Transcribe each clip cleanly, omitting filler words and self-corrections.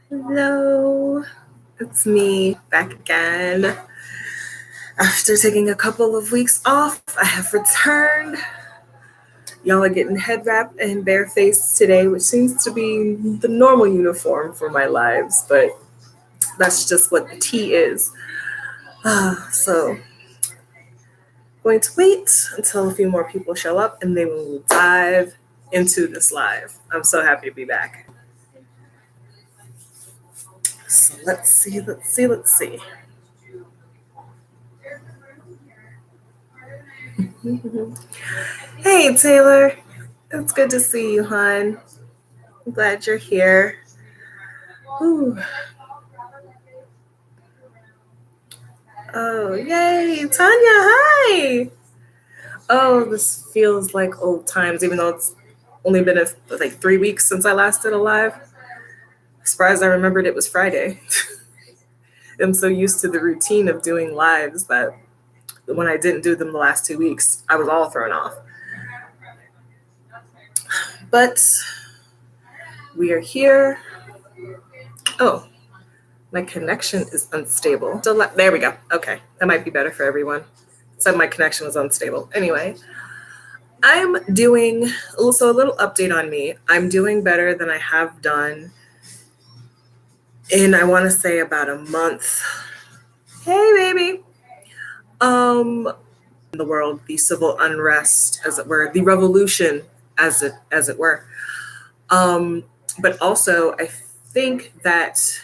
Hello, it's me back again. After taking a couple of weeks off, I have returned. Y'all are getting head wrap and barefaced today, which seems to be the normal uniform for my lives, but that's just what the tea is. So, going to wait until a few more people show up and then we'll dive into this live. I'm so happy to be back. So let's see. Hey, Taylor. It's good to see you, hon. I'm glad you're here. Ooh. Oh, yay. Tanya, hi. Oh, this feels like old times, even though it's only been like 3 weeks since I last did a live. Surprised I remembered it was Friday. I'm so used to the routine of doing lives that when I didn't do them the last 2 weeks, I was all thrown off. But we are here. Oh, my connection is unstable. There we go. Okay, that might be better for everyone. Said my connection was unstable. Anyway, I'm doing, so a little update on me. I'm doing better than I have done in, I want to say, about a month. Hey, baby. In the world, the civil unrest, as it were, the revolution, as it were. But also, I think that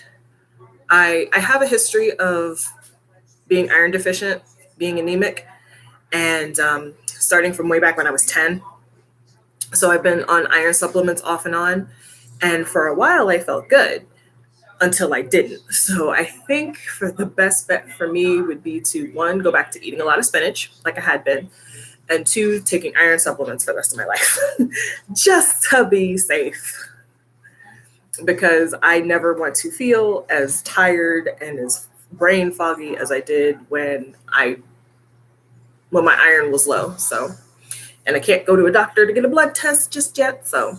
I have a history of being iron deficient, being anemic, and starting from way back when I was 10. So I've been on iron supplements off and on, and for a while I felt good until I didn't. So I think for the best bet for me would be to, 1, go back to eating a lot of spinach like I had been, and 2, taking iron supplements for the rest of my life just to be safe, because I never want to feel as tired and as brain foggy as I did when my iron was low. So, and I can't go to a doctor to get a blood test just yet. So,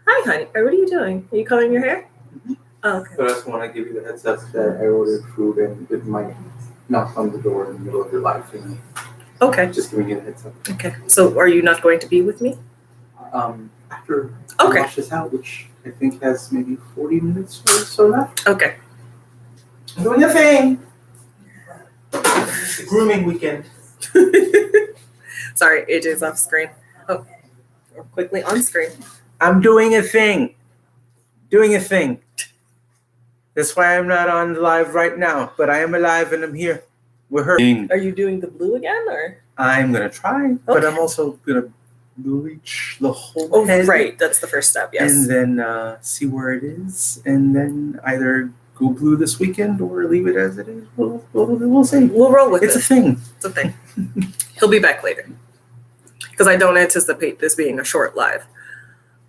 hi, honey. What are you doing? Are you coloring your hair? Mm-hmm. Oh, okay. But I just want to give you the heads up that I ordered food and it might knock on the door in the middle of your live thing. Okay. Just giving you the heads up. Okay. So, are you not going to be with me? After I wash this out, which I think has maybe 40 minutes or so left. Okay. I'm doing a thing. It's a grooming weekend. Sorry, AJ's off screen. Oh, quickly on screen. I'm doing a thing. That's why I'm not on live right now, but I am alive and I'm here. We're hurting. Are you doing the blue again, or? I'm gonna try, okay. But I'm also gonna bleach the whole head. Right, that's the first step, yes. And then see where it is, and then either go blue this weekend or leave it as it is. We'll see. We'll roll with it. It's a thing. It's a thing. He'll be back later, because I don't anticipate this being a short live.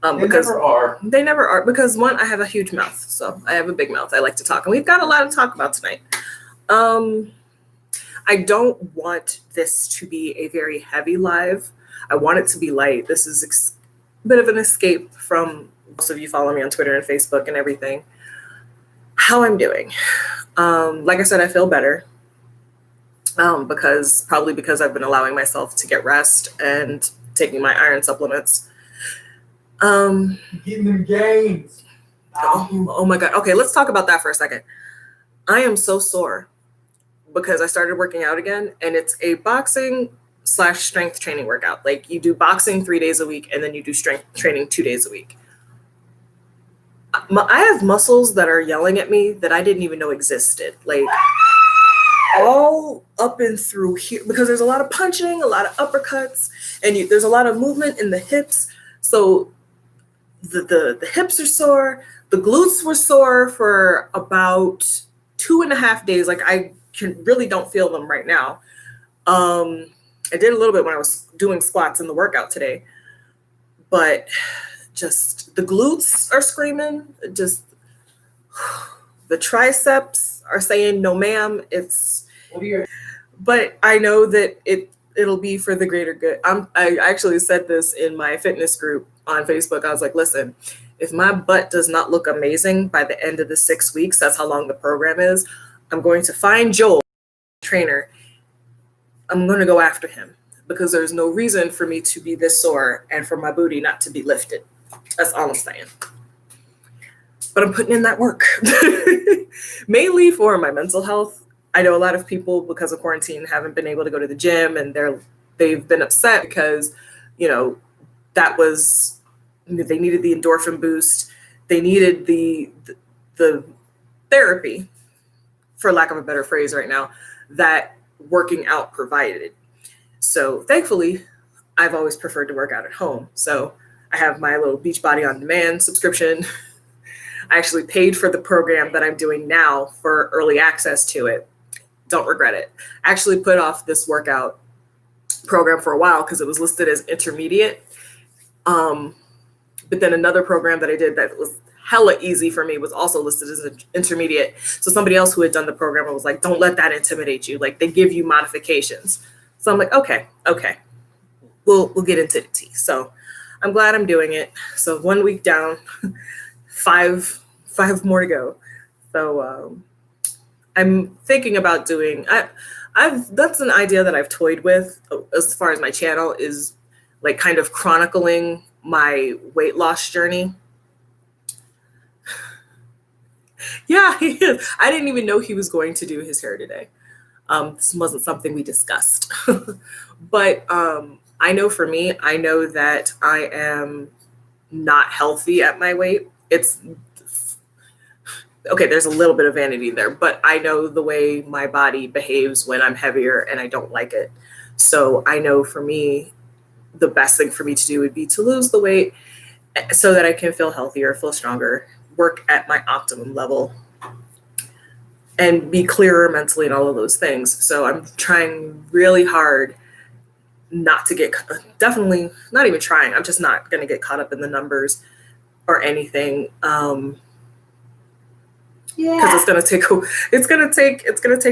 They never are, because 1, I have a huge mouth, so I have a big mouth. I like to talk, and we've got a lot to talk about tonight. I don't want this to be a very heavy live. I want it to be light. This is a bit of an escape from, most of you follow me on Twitter and Facebook and everything. How I'm doing. Like I said, I feel better. Because I've been allowing myself to get rest and taking my iron supplements. Getting them gains. Oh my God. Okay, let's talk about that for a second. I am so sore because I started working out again, and it's a boxing/strength training workout. Like, you do boxing 3 days a week, and then you do strength training 2 days a week. I have muscles that are yelling at me that I didn't even know existed. Like, all up and through here, because there's a lot of punching, a lot of uppercuts, and there's a lot of movement in the hips. So the hips are sore. The glutes were sore for about 2.5 days. Like, I really don't feel them right now. I did a little bit when I was doing squats in the workout today, but just the glutes are screaming. Just the triceps are saying, no, ma'am. but I know that it'll be for the greater good. I actually said this in my fitness group on Facebook. I was like, listen, if my butt does not look amazing by the end of the 6 weeks, that's how long the program is, I'm going to find Joel, trainer. I'm going to go after him because there's no reason for me to be this sore and for my booty not to be lifted. That's all I'm saying. But I'm putting in that work, mainly for my mental health. I know a lot of people, because of quarantine, haven't been able to go to the gym, and they've been upset because, that was, they needed the endorphin boost. They needed the therapy, for lack of a better phrase right now, that working out provided. So thankfully, I've always preferred to work out at home. So I have my little Beachbody On Demand subscription. I actually paid for the program that I'm doing now for early access to it. Don't regret it. I actually put off this workout program for a while because it was listed as intermediate. But then another program that I did that was hella easy for me was also listed as an intermediate. So somebody else who had done the program was like, don't let that intimidate you. Like, they give you modifications. So I'm like, okay, we'll get into the tea. So I'm glad I'm doing it. So 1 week down, five more to go. So I'm thinking about doing, that's an idea that I've toyed with as far as my channel, is like kind of chronicling my weight loss journey. Yeah, he is. I didn't even know he was going to do his hair today. This wasn't something we discussed. But I know for me, I know that I am not healthy at my weight. It's okay, there's a little bit of vanity there, but I know the way my body behaves when I'm heavier and I don't like it. So I know for me, the best thing for me to do would be to lose the weight so that I can feel healthier, feel stronger, work at my optimum level, and be clearer mentally and all of those things. So I'm trying really hard not to get, definitely not even trying, I'm just not going to get caught up in the numbers or anything. Because it's going to take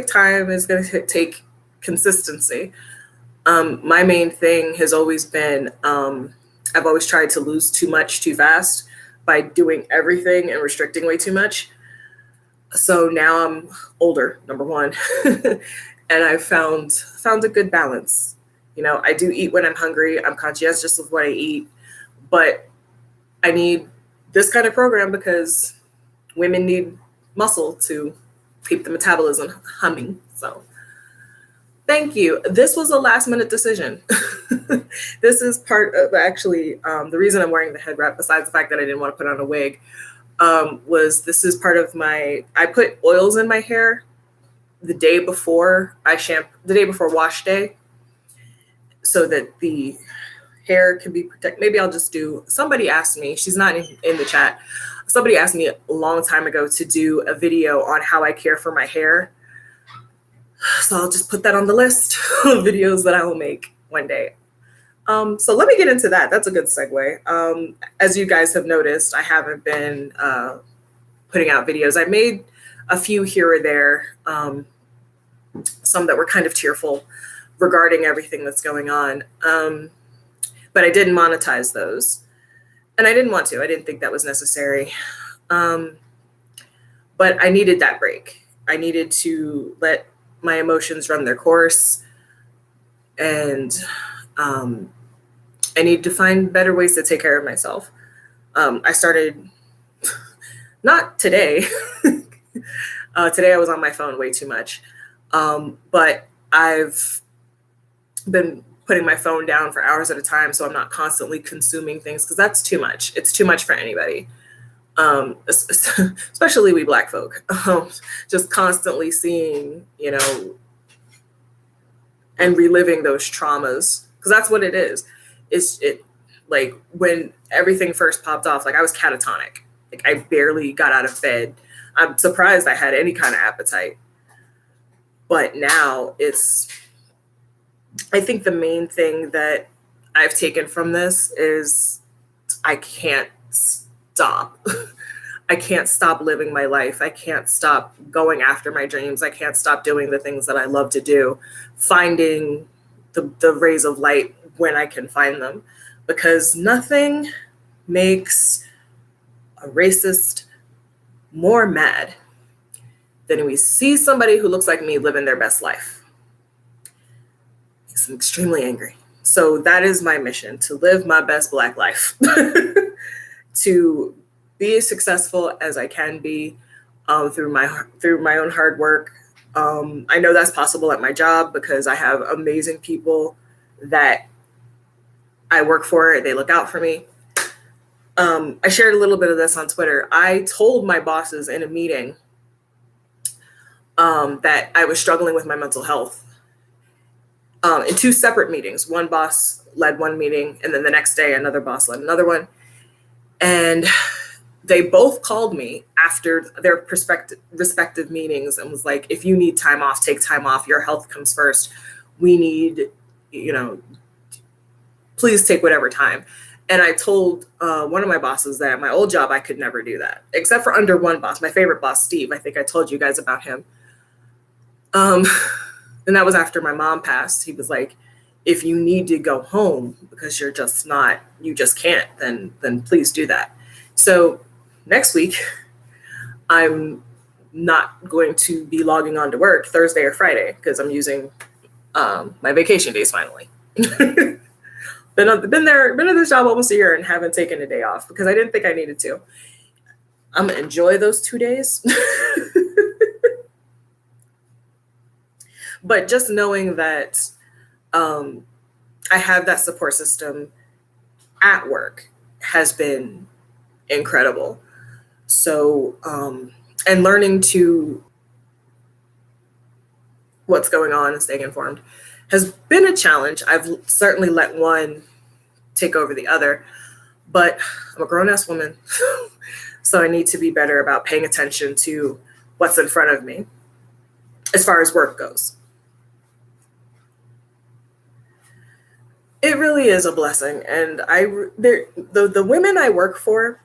time. It's going to take consistency. My main thing has always been, I've always tried to lose too much too fast by doing everything and restricting way too much. So now I'm older, number one, and I've found a good balance. I do eat when I'm hungry. I'm conscientious of what I eat, but I need this kind of program because women need muscle to keep the metabolism humming. So thank you. This was a last minute decision. This is part of actually the reason I'm wearing the head wrap, besides the fact that I didn't want to put on a wig, was this is part of I put oils in my hair the day before the day before wash day, so that the hair can be protected. Maybe I'll just somebody asked me, she's not in the chat. Somebody asked me a long time ago to do a video on how I care for my hair. So I'll just put that on the list of videos that I will make one day. So let me get into that. That's a good segue. As you guys have noticed, I haven't been putting out videos. I made a few here or there, some that were kind of tearful regarding everything that's going on. But I didn't monetize those. And I didn't want to. I didn't think that was necessary. But I needed that break. I needed to let my emotions run their course. And I need to find better ways to take care of myself. I started, not today. Today I was on my phone way too much. But I've been putting my phone down for hours at a time so I'm not constantly consuming things, because that's too much. It's too much for anybody, especially we Black folk. Just constantly seeing, and reliving those traumas, because that's what it is. Like when everything first popped off, like I was catatonic. Like I barely got out of bed. I'm surprised I had any kind of appetite. But now I think the main thing that I've taken from this is I can't stop. I can't stop living my life. I can't stop going after my dreams. I can't stop doing the things that I love to do, finding the rays of light when I can find them, because nothing makes a racist more mad than when we see somebody who looks like me living their best life. It makes them extremely angry. So that is my mission, to live my best Black life, to be as successful as I can be through my own hard work. I know that's possible at my job because I have amazing people that I work for. They look out for me. I shared a little bit of this on Twitter. I told my bosses in a meeting that I was struggling with my mental health in two separate meetings. One boss led one meeting, and then the next day another boss led another one. And they both called me after their respective meetings and was like, if you need time off, take time off. Your health comes first. We need, please take whatever time. And I told one of my bosses that at my old job, I could never do that, except for under one boss, my favorite boss, Steve. I think I told you guys about him. And that was after my mom passed. He was like, if you need to go home because you just can't, then please do that. So next week, I'm not going to be logging on to work Thursday or Friday because I'm using my vacation days finally. Been at this job almost a year and haven't taken a day off because I didn't think I needed to. I'm gonna enjoy those 2 days. But just knowing that I have that support system at work has been incredible. So, and learning to what's going on and staying informed has been a challenge. I've certainly let one take over the other, but I'm a grown-ass woman, so I need to be better about paying attention to what's in front of me as far as work goes. It really is a blessing, and the women I work for,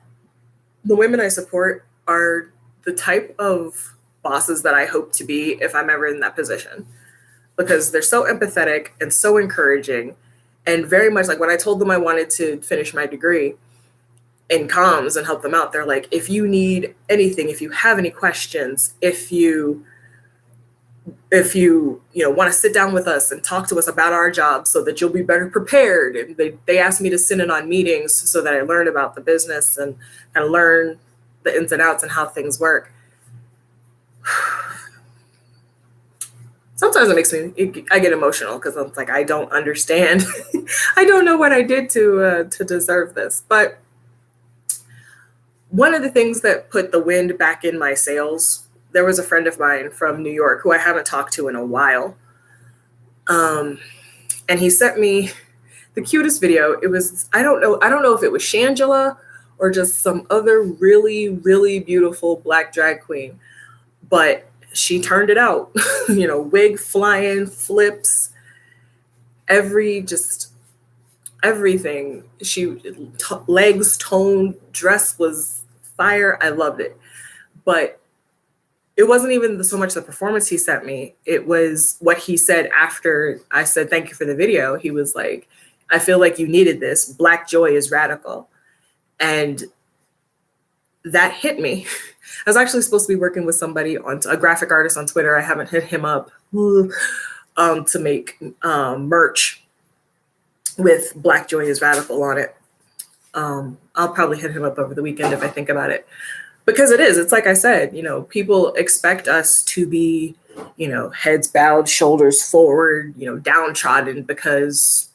the women I support, are the type of bosses that I hope to be if I'm ever in that position, because they're so empathetic and so encouraging, and very much like when I told them I wanted to finish my degree in comms and help them out, they're like, if you need anything, if you have any questions, if you want to sit down with us and talk to us about our job so that you'll be better prepared. And they asked me to sit in on meetings so that I learn about the business and kind of learn the ins and outs and how things work. Sometimes I get emotional because I'm like, I don't understand. I don't know what I did to deserve this. But one of the things that put the wind back in my sails, there was a friend of mine from New York who I haven't talked to in a while. And he sent me the cutest video. It was, I don't know if it was Shangela or just some other really, really beautiful Black drag queen, but she turned it out, wig flying, flips, everything. Legs toned, dress was fire. I loved it. But it wasn't even so much the performance he sent me. It was what he said after I said, thank you for the video. He was like, I feel like you needed this. Black joy is radical. And that hit me. I was actually supposed to be working with somebody, a graphic artist on Twitter. I haven't hit him up to make merch with Black joy is radical on it. I'll probably hit him up over the weekend if I think about it. Because it's like I said, people expect us to be, heads bowed, shoulders forward, downtrodden because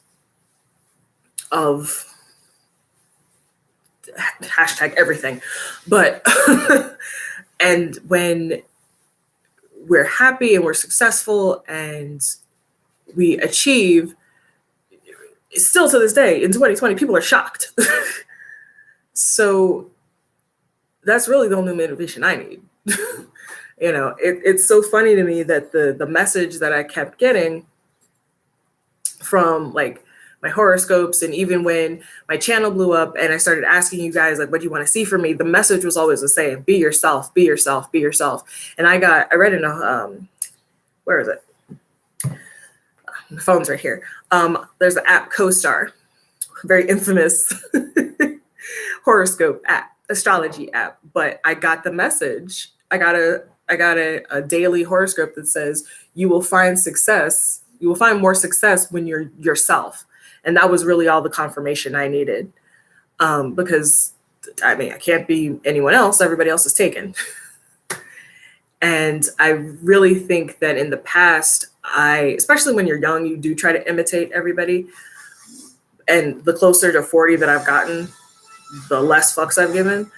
of hashtag everything. But, and when we're happy and we're successful and we achieve, still to this day in 2020, people are shocked. So that's really the only motivation I need. It's so funny to me that the message that I kept getting from like my horoscopes. And even when my channel blew up and I started asking you guys, like, what do you want to see from me? The message was always the same: be yourself, be yourself, be yourself. And I read in a, where is it? The phone's right here. There's the app CoStar, very infamous horoscope app, astrology app. But I got the message. I got a daily horoscope that says you will find success. You will find more success when you're yourself. And that was really all the confirmation I needed. Because I mean, I can't be anyone else. Everybody else is taken. And I really think that in the past, especially when you're young, you do try to imitate everybody. And the closer to 40 that I've gotten, the less fucks I've given.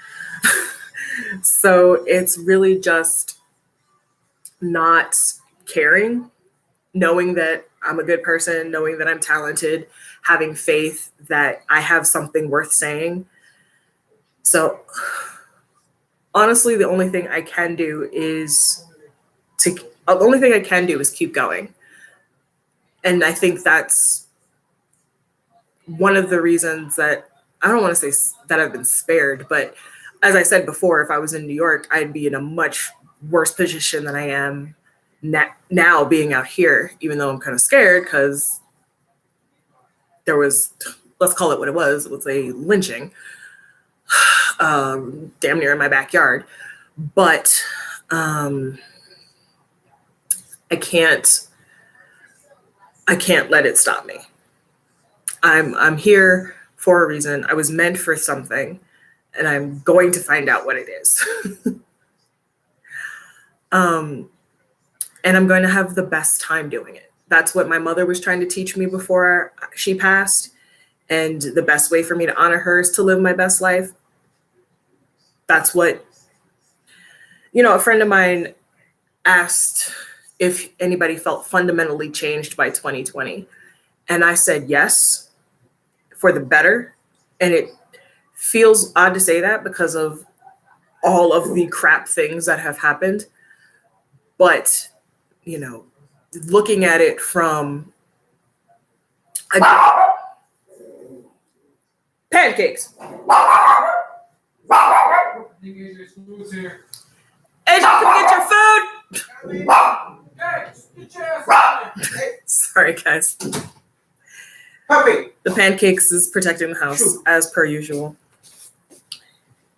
So it's really just not caring, knowing that I'm a good person, knowing that I'm talented, having faith that I have something worth saying. So honestly, the only thing I can do is keep going. And I think that's one of the reasons that I don't want to say that I've been spared, but as I said before, if I was in New York, I'd be in a much worse position than I am now being out here, even though I'm kind of scared because there was, let's call it what it was a lynching damn near in my backyard. But I can't let it stop me. I'm here for a reason. I was meant for something, and I'm going to find out what it is. And I'm going to have the best time doing it. That's what my mother was trying to teach me before she passed. And the best way for me to honor her is to live my best life. That's what, a friend of mine asked if anybody felt fundamentally changed by 2020. And I said yes, for the better. And it feels odd to say that because of all of the crap things that have happened. But, looking at it from pancakes. Hey, come get your food. Sorry, guys. Puppy. The pancakes is protecting the house as per usual.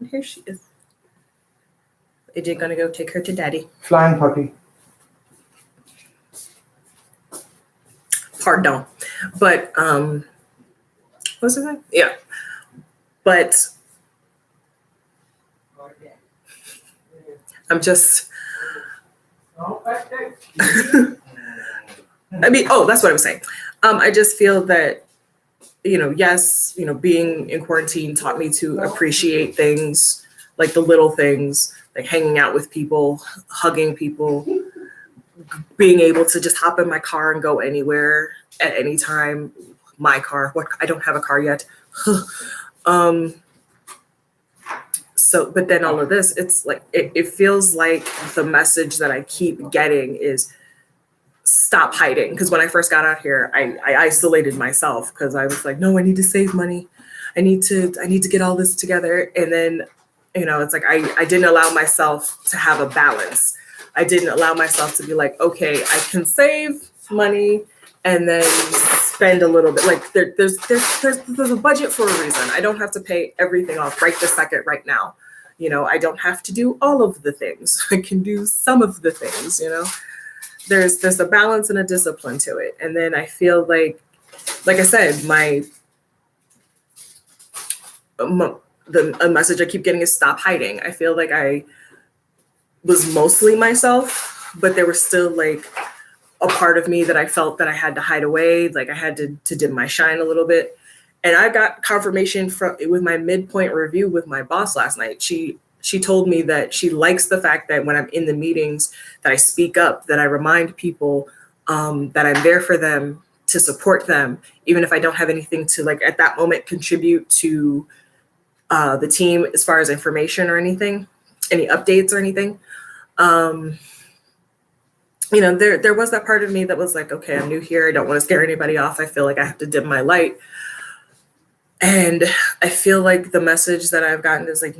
And here she is. AJ gonna go take her to daddy. Flying puppy. Pardon. But what's his name? Yeah. But I'm just that's what I was saying. I just feel that, yes, being in quarantine taught me to appreciate things, like the little things, like hanging out with people, hugging people, being able to just hop in my car and go anywhere at any time. My car. I don't have a car yet. So, but then all of this, it's like, it feels like the message that I keep getting is stop hiding. Because when I first got out here, I isolated myself because I was like, no, I need to save money. I need to get all this together. And then, it's like, I didn't allow myself to have a balance. I didn't allow myself to be like, okay, I can save money and then spend a little bit. Like there's a budget for a reason. I don't have to pay everything off right this second, right now. I don't have to do all of the things. I can do some of the things, There's a balance and a discipline to it. And then I feel like I said, a message I keep getting is stop hiding. I feel like I was mostly myself, but there was still like a part of me that I felt that I had to hide away. Like I had to dim my shine a little bit. And I got confirmation with my midpoint review with my boss last night. She told me that she likes the fact that when I'm in the meetings that I speak up, that I remind people that I'm there for them, to support them, even if I don't have anything to like at that moment contribute to the team as far as information or anything, any updates or anything. there was that part of me that was like, okay, I'm new here. I don't want to scare anybody off. I feel like I have to dim my light. And I feel like the message that I've gotten is like,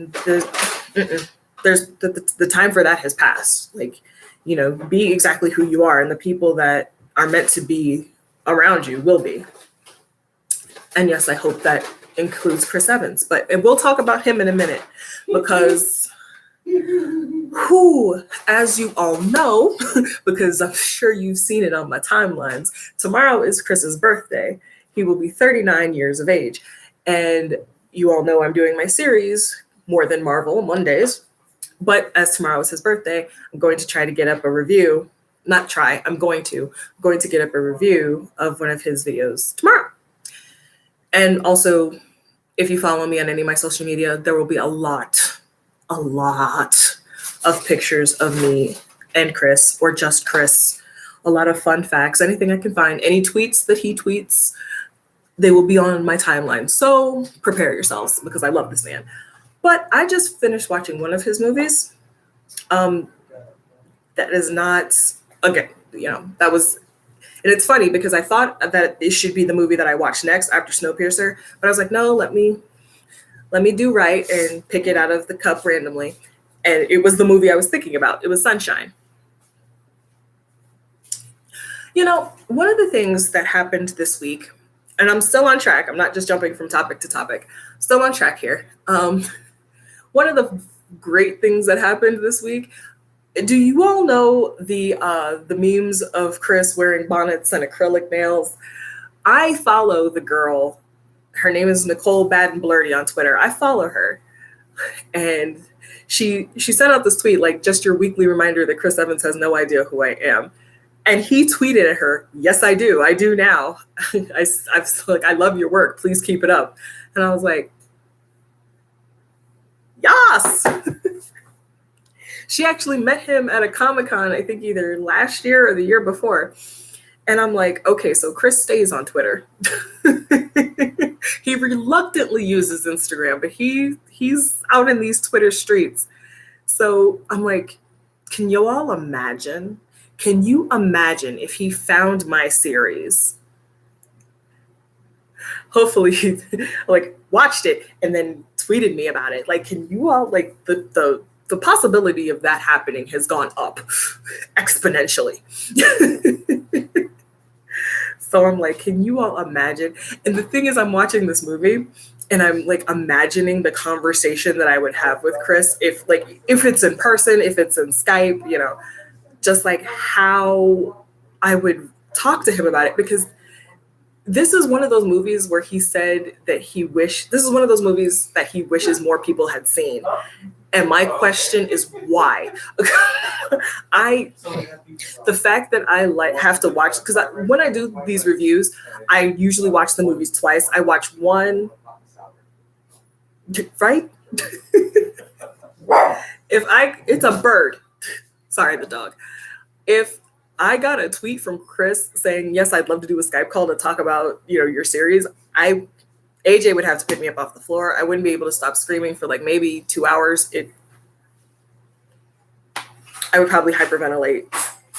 there's the time for that has passed. Like, be exactly who you are, and the people that are meant to be around you will be. And yes, I hope that includes Chris Evans, and we'll talk about him in a minute, because who, as you all know, because I'm sure you've seen it on my timelines, tomorrow is Chris's birthday. He will be 39 years of age. And you all know I'm doing my series, More Than Marvel, Mondays. But as tomorrow is his birthday, I'm going to try to get up a review. Not try, I'm going to get up a review of one of his videos tomorrow. And also, if you follow me on any of my social media, there will be a lot of pictures of me and Chris, or just Chris. A lot of fun facts, anything I can find, any tweets that he tweets, they will be on my timeline. So prepare yourselves, because I love this man. But I just finished watching one of his movies. That is not, again, that was, and it's funny because I thought that it should be the movie that I watched next after Snowpiercer, but I was like, no, let me do right and pick it out of the cup randomly. And it was the movie I was thinking about. It was Sunshine. One of the things that happened this week, and I'm still on track, I'm not just jumping from topic to topic, still on track here. One of the great things that happened this week, do you all know the memes of Chris wearing bonnets and acrylic nails? I follow the girl. Her name is Nicole Baden Blurdy on Twitter. I follow her. And she sent out this tweet, like, just your weekly reminder that Chris Evans has no idea who I am. And he tweeted at her, yes, I do. I do now. I love your work. Please keep it up. And I was like, yes. She actually met him at a Comic-Con, I think either last year or the year before. And I'm like, okay, so Chris stays on Twitter. He reluctantly uses Instagram, but he's out in these Twitter streets. So I'm like, can you all imagine? Can you imagine if he found my series? Hopefully he watched it and then tweeted me about it. Like, can you all, the possibility of that happening has gone up exponentially. So I'm like, can you all imagine? And the thing is, I'm watching this movie and I'm imagining the conversation that I would have with Chris if it's in person, if it's in Skype, just how I would talk to him about it, because this is one of those movies where he said that this is one of those movies that he wishes more people had seen. And my question is why? The fact that I have to watch, because when I do these reviews, I usually watch the movies twice. I watch one, right? It's a bird. Sorry, the dog. If I got a tweet from Chris saying, yes, I'd love to do a Skype call to talk about, your series, AJ would have to pick me up off the floor. I wouldn't be able to stop screaming for maybe 2 hours. I would probably hyperventilate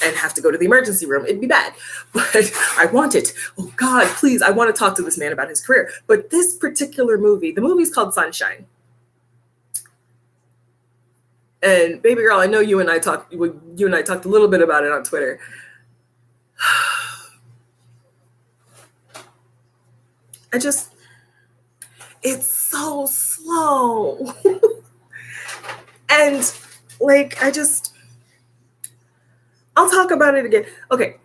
and have to go to the emergency room. It'd be bad, but I want it. Oh God, please. I want to talk to this man about his career. But this particular movie, the movie's called Sunshine. And baby girl, I know you and I talked a little bit about it on Twitter. It's so slow. And I'll talk about it again. Okay,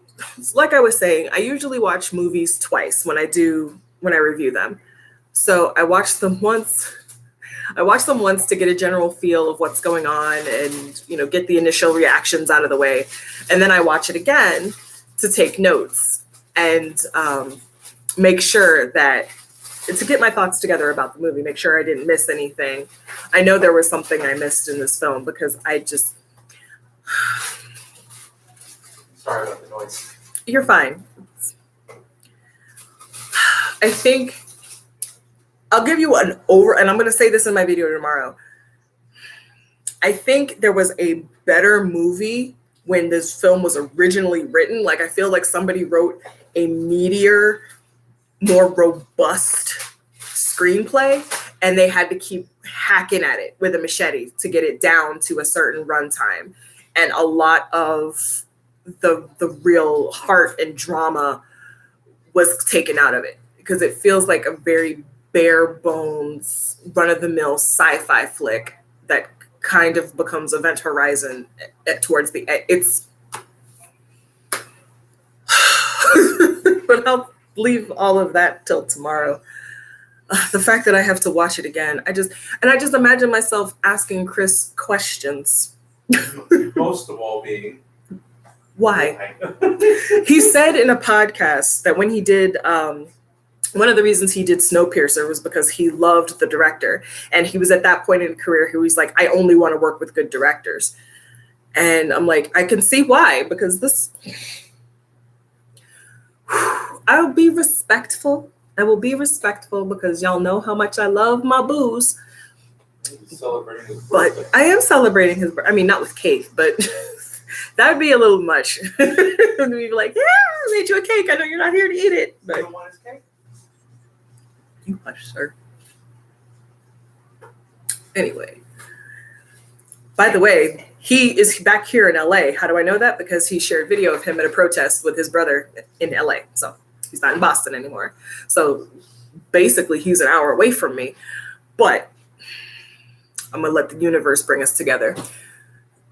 like I was saying, I usually watch movies twice when I review them. So I watched them once to get a general feel of what's going on and, get the initial reactions out of the way. And then I watch it again to take notes and make sure to get my thoughts together about the movie, make sure I didn't miss anything. I know there was something I missed in this film because Sorry about the noise. You're fine. I think I'll give you and I'm going to say this in my video tomorrow. I think there was a better movie when this film was originally written. Like, I feel like somebody wrote a meatier, more robust screenplay, and they had to keep hacking at it with a machete to get it down to a certain runtime. And a lot of the real heart and drama was taken out of it, because it feels like a very bare bones, run of the mill sci-fi flick that kind of becomes Event Horizon towards the end. It's, but I'll leave all of that till tomorrow. The fact that I have to watch it again, I just imagine myself asking Chris questions. Most of all being Why? He said in a podcast that when he did, one of the reasons he did Snowpiercer was because he loved the director. And he was at that point in his career who he's like, I only want to work with good directors. And I'm like, I can see why, because this, I'll be respectful. I will be respectful because y'all know how much I love my booze. celebrating his But birthday. I am celebrating his, I mean, not with cake, but that would be a little much. And we'd be like, yeah, I made you a cake. I know you're not here to eat it. You But don't want his cake? you hush, sir. Anyway. By the way, he is back here in LA. How do I know that? Because he shared video of him at a protest with his brother in LA. So he's not in Boston anymore. So basically he's an hour away from me. But I'm gonna let the universe bring us together.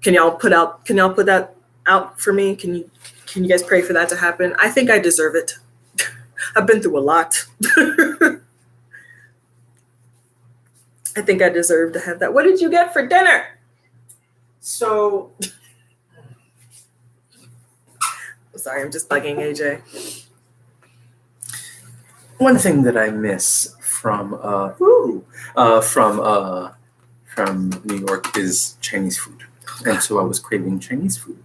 Can y'all put that out for me? Can you guys pray for that to happen? I think I deserve it. I've been through a lot. I think I deserve to have that. What did you get for dinner? So Sorry, I'm just bugging AJ. one thing that I miss from New York is Chinese food, and so I was craving Chinese food,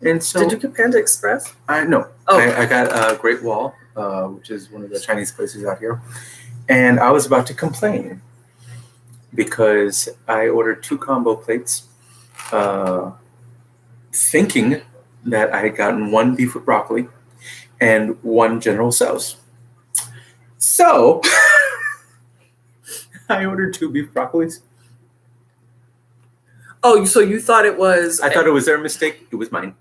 and so Did you get Panda Express? I got Great Wall, which is one of the Chinese places out here, and I was about to complain because I ordered 2 combo plates, thinking that I had gotten 1 beef with broccoli and 1 General Tso's. So I ordered 2 beef broccolis. Oh, so you thought it was? I thought it was their mistake. It was mine.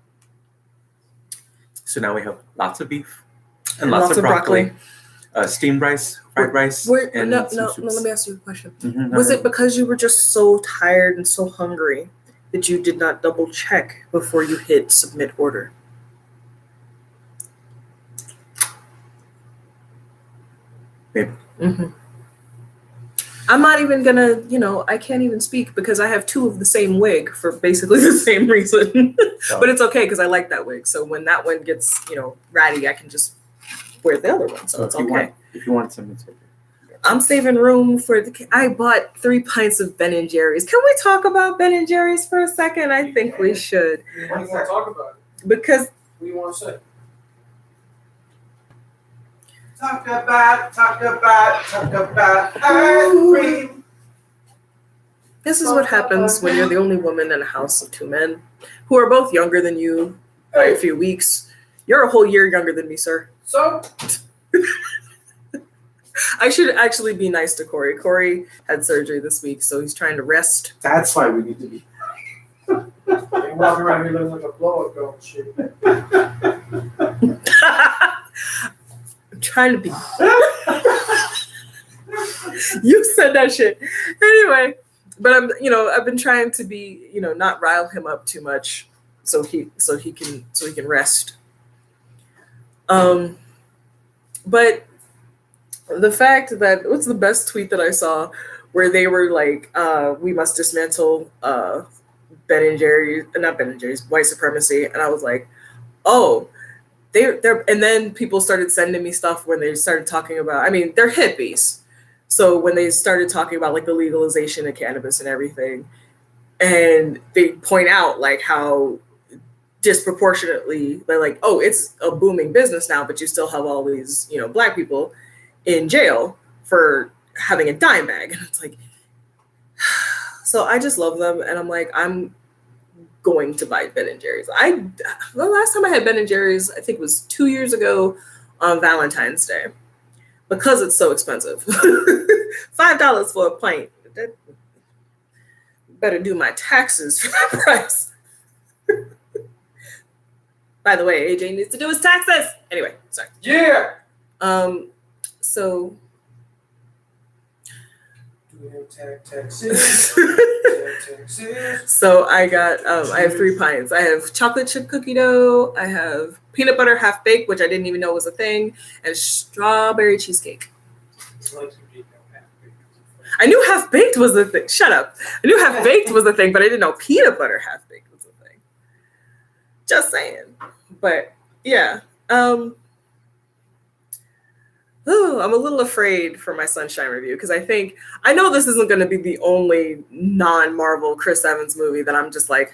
So now we have lots of beef and lots of broccoli. Steamed rice, fried rice, and no, some soups. let me ask you a question. Mhm, Was alright. it because you were just so tired and so hungry that you did not double check before you hit submit order? Maybe. Mm-hmm. I'm not even gonna, I can't even speak because I have 2 of the same wig for basically the same reason. So, But it's okay because I like that wig. So when that one gets, ratty, I can just wear the other one. So it's okay. If you want some, it's okay. I'm saving room for I bought 3 pints of Ben and Jerry's. Can we talk about Ben and Jerry's for a second? I think we should. What do you want to talk about? Because What do you want to say? Talk about ice cream. this is what happens when you're the only woman in a house of 2 men who are both younger than you by a few weeks. You're a whole year younger than me, sir. So, I should actually be nice to Corey. Corey had surgery this week, so he's trying to rest. That's why we need to be. you walking around here looking like a blow-up girl and shit. I'm trying to be. You said that shit. Anyway, but I've been trying to be, not rile him up too much so he can rest. But the fact that, what's the best tweet that I saw where they were like, we must dismantle not Ben and Jerry's, white supremacy. And I was like, oh, they're, and then people started sending me stuff when they started talking about, they're hippies. So when they started talking about like the legalization of cannabis and everything, and they point out like how disproportionately they're like, oh, it's a booming business now, but you still have all these, Black people in jail for having a dime bag. And it's like, so I just love them. And I'm like, I'm going to buy Ben and Jerry's. The last time I had Ben and Jerry's, I think, was 2 years ago on Valentine's Day, because it's so expensive. $5 for a pint. That, better do my taxes for that price. By the way, AJ needs to do his taxes. Anyway, sorry. Yeah. So Taxes. so I got I have 3 pints. I have chocolate chip cookie dough, I have peanut butter half baked, which I didn't even know was a thing, and strawberry cheesecake. I knew half baked was the thing. Shut up. I knew half baked was the thing, but I didn't know peanut butter half baked was a thing. Just saying. But yeah. I'm a little afraid for my Sunshine review, because I know this isn't going to be the only non-Marvel Chris Evans movie that I'm just like,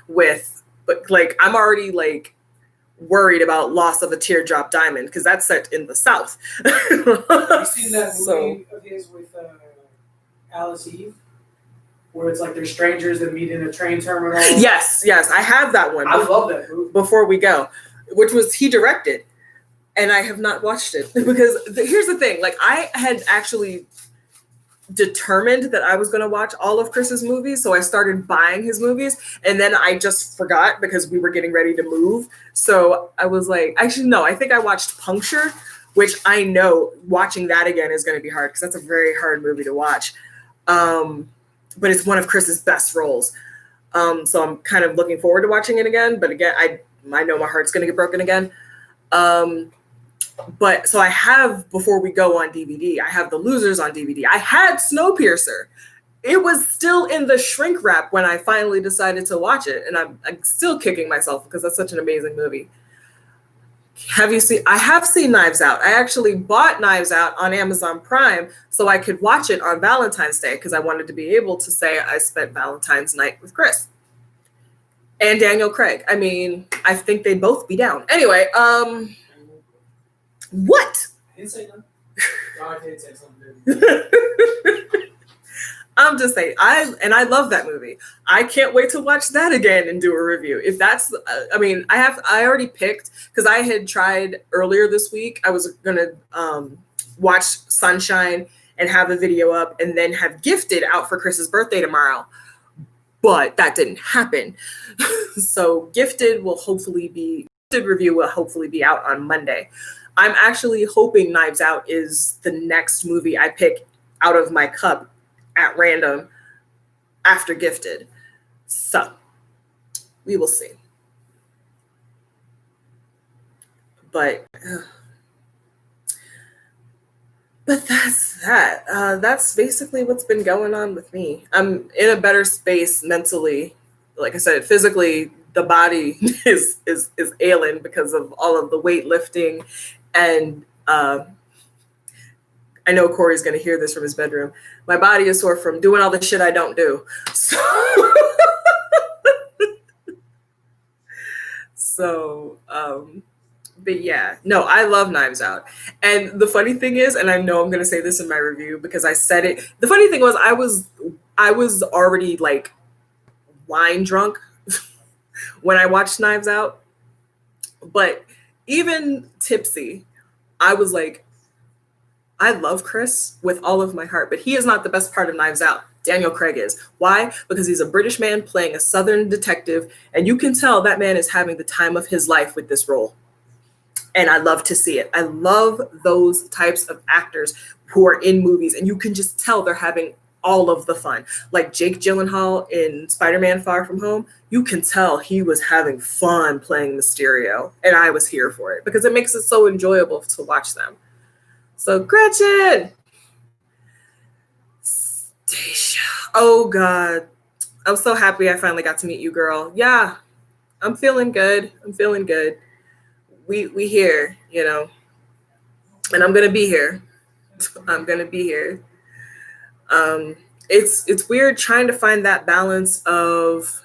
with. But like, I'm already like worried about Loss of a Teardrop Diamond, because that's set in the South. Have you seen that movie of his with Alice Eve? Where it's like they're strangers that meet in a train terminal? Yes, I have that one. I love that movie. Before we go, which was he directed. And I have not watched it, because here's the thing. Like, I had actually determined that I was going to watch all of Chris's movies. So I started buying his movies, and then I just forgot because we were getting ready to move. So I was like, actually, no, I think I watched Puncture, which I know watching that again is going to be hard, because that's a very hard movie to watch. But it's one of Chris's best roles. So I'm kind of looking forward to watching it again. But again, I know my heart's going to get broken again. But so I have, before we go on DVD, I have The Losers on DVD. I had Snowpiercer. It was still in the shrink wrap when I finally decided to watch it. And I'm still kicking myself because that's such an amazing movie. I have seen Knives Out. I actually bought Knives Out on Amazon Prime so I could watch it on Valentine's Day, because I wanted to be able to say I spent Valentine's night with Chris. And Daniel Craig. I mean, I think they'd both be down. Anyway, what? I didn't say nothing. No, I did say something. I'm just saying, I love that movie. I can't wait to watch that again and do a review. If that's, I already picked, because I had tried earlier this week. I was gonna watch Sunshine and have a video up, and then have Gifted out for Chris's birthday tomorrow. But that didn't happen. So Gifted review will hopefully be out on Monday. I'm actually hoping Knives Out is the next movie I pick out of my cup at random after Gifted. So we will see. But that's that. That's basically what's been going on with me. I'm in a better space mentally. Like I said, physically, the body is ailing because of all of the weightlifting. And I know Corey's going to hear this from his bedroom. My body is sore from doing all the shit I don't do. But yeah, no, I love Knives Out. And the funny thing is, and I know I'm going to say this in my review because I said it. The funny thing was I was already like wine drunk when I watched Knives Out. But even tipsy, I was like, I love Chris with all of my heart, but he is not the best part of Knives Out. Daniel Craig is. Why? Because he's a British man playing a Southern detective, and you can tell that man is having the time of his life with this role. And I love to see it. I love those types of actors who are in movies, and you can just tell they're having all of the fun. Like Jake Gyllenhaal in Spider-Man Far From Home, you can tell he was having fun playing Mysterio, and I was here for it because it makes it so enjoyable to watch them. So Gretchen, Stacia, oh God, I'm so happy I finally got to meet you, girl. Yeah, I'm feeling good. We here, you know, and I'm gonna be here. It's weird trying to find that balance of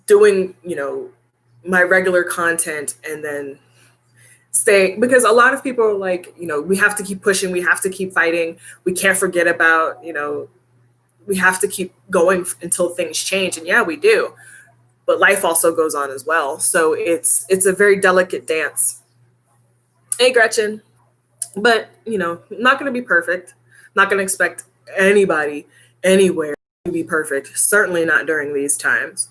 doing, you know, my regular content and then stay, because a lot of people are like, you know, we have to keep pushing, we have to keep fighting, we can't forget about, you know, we have to keep going until things change. And yeah, we do. But life also goes on as well. So it's a very delicate dance. Hey, Gretchen. But, you know, not going to be perfect. Not going to expect anybody anywhere to be perfect. Certainly not during these times.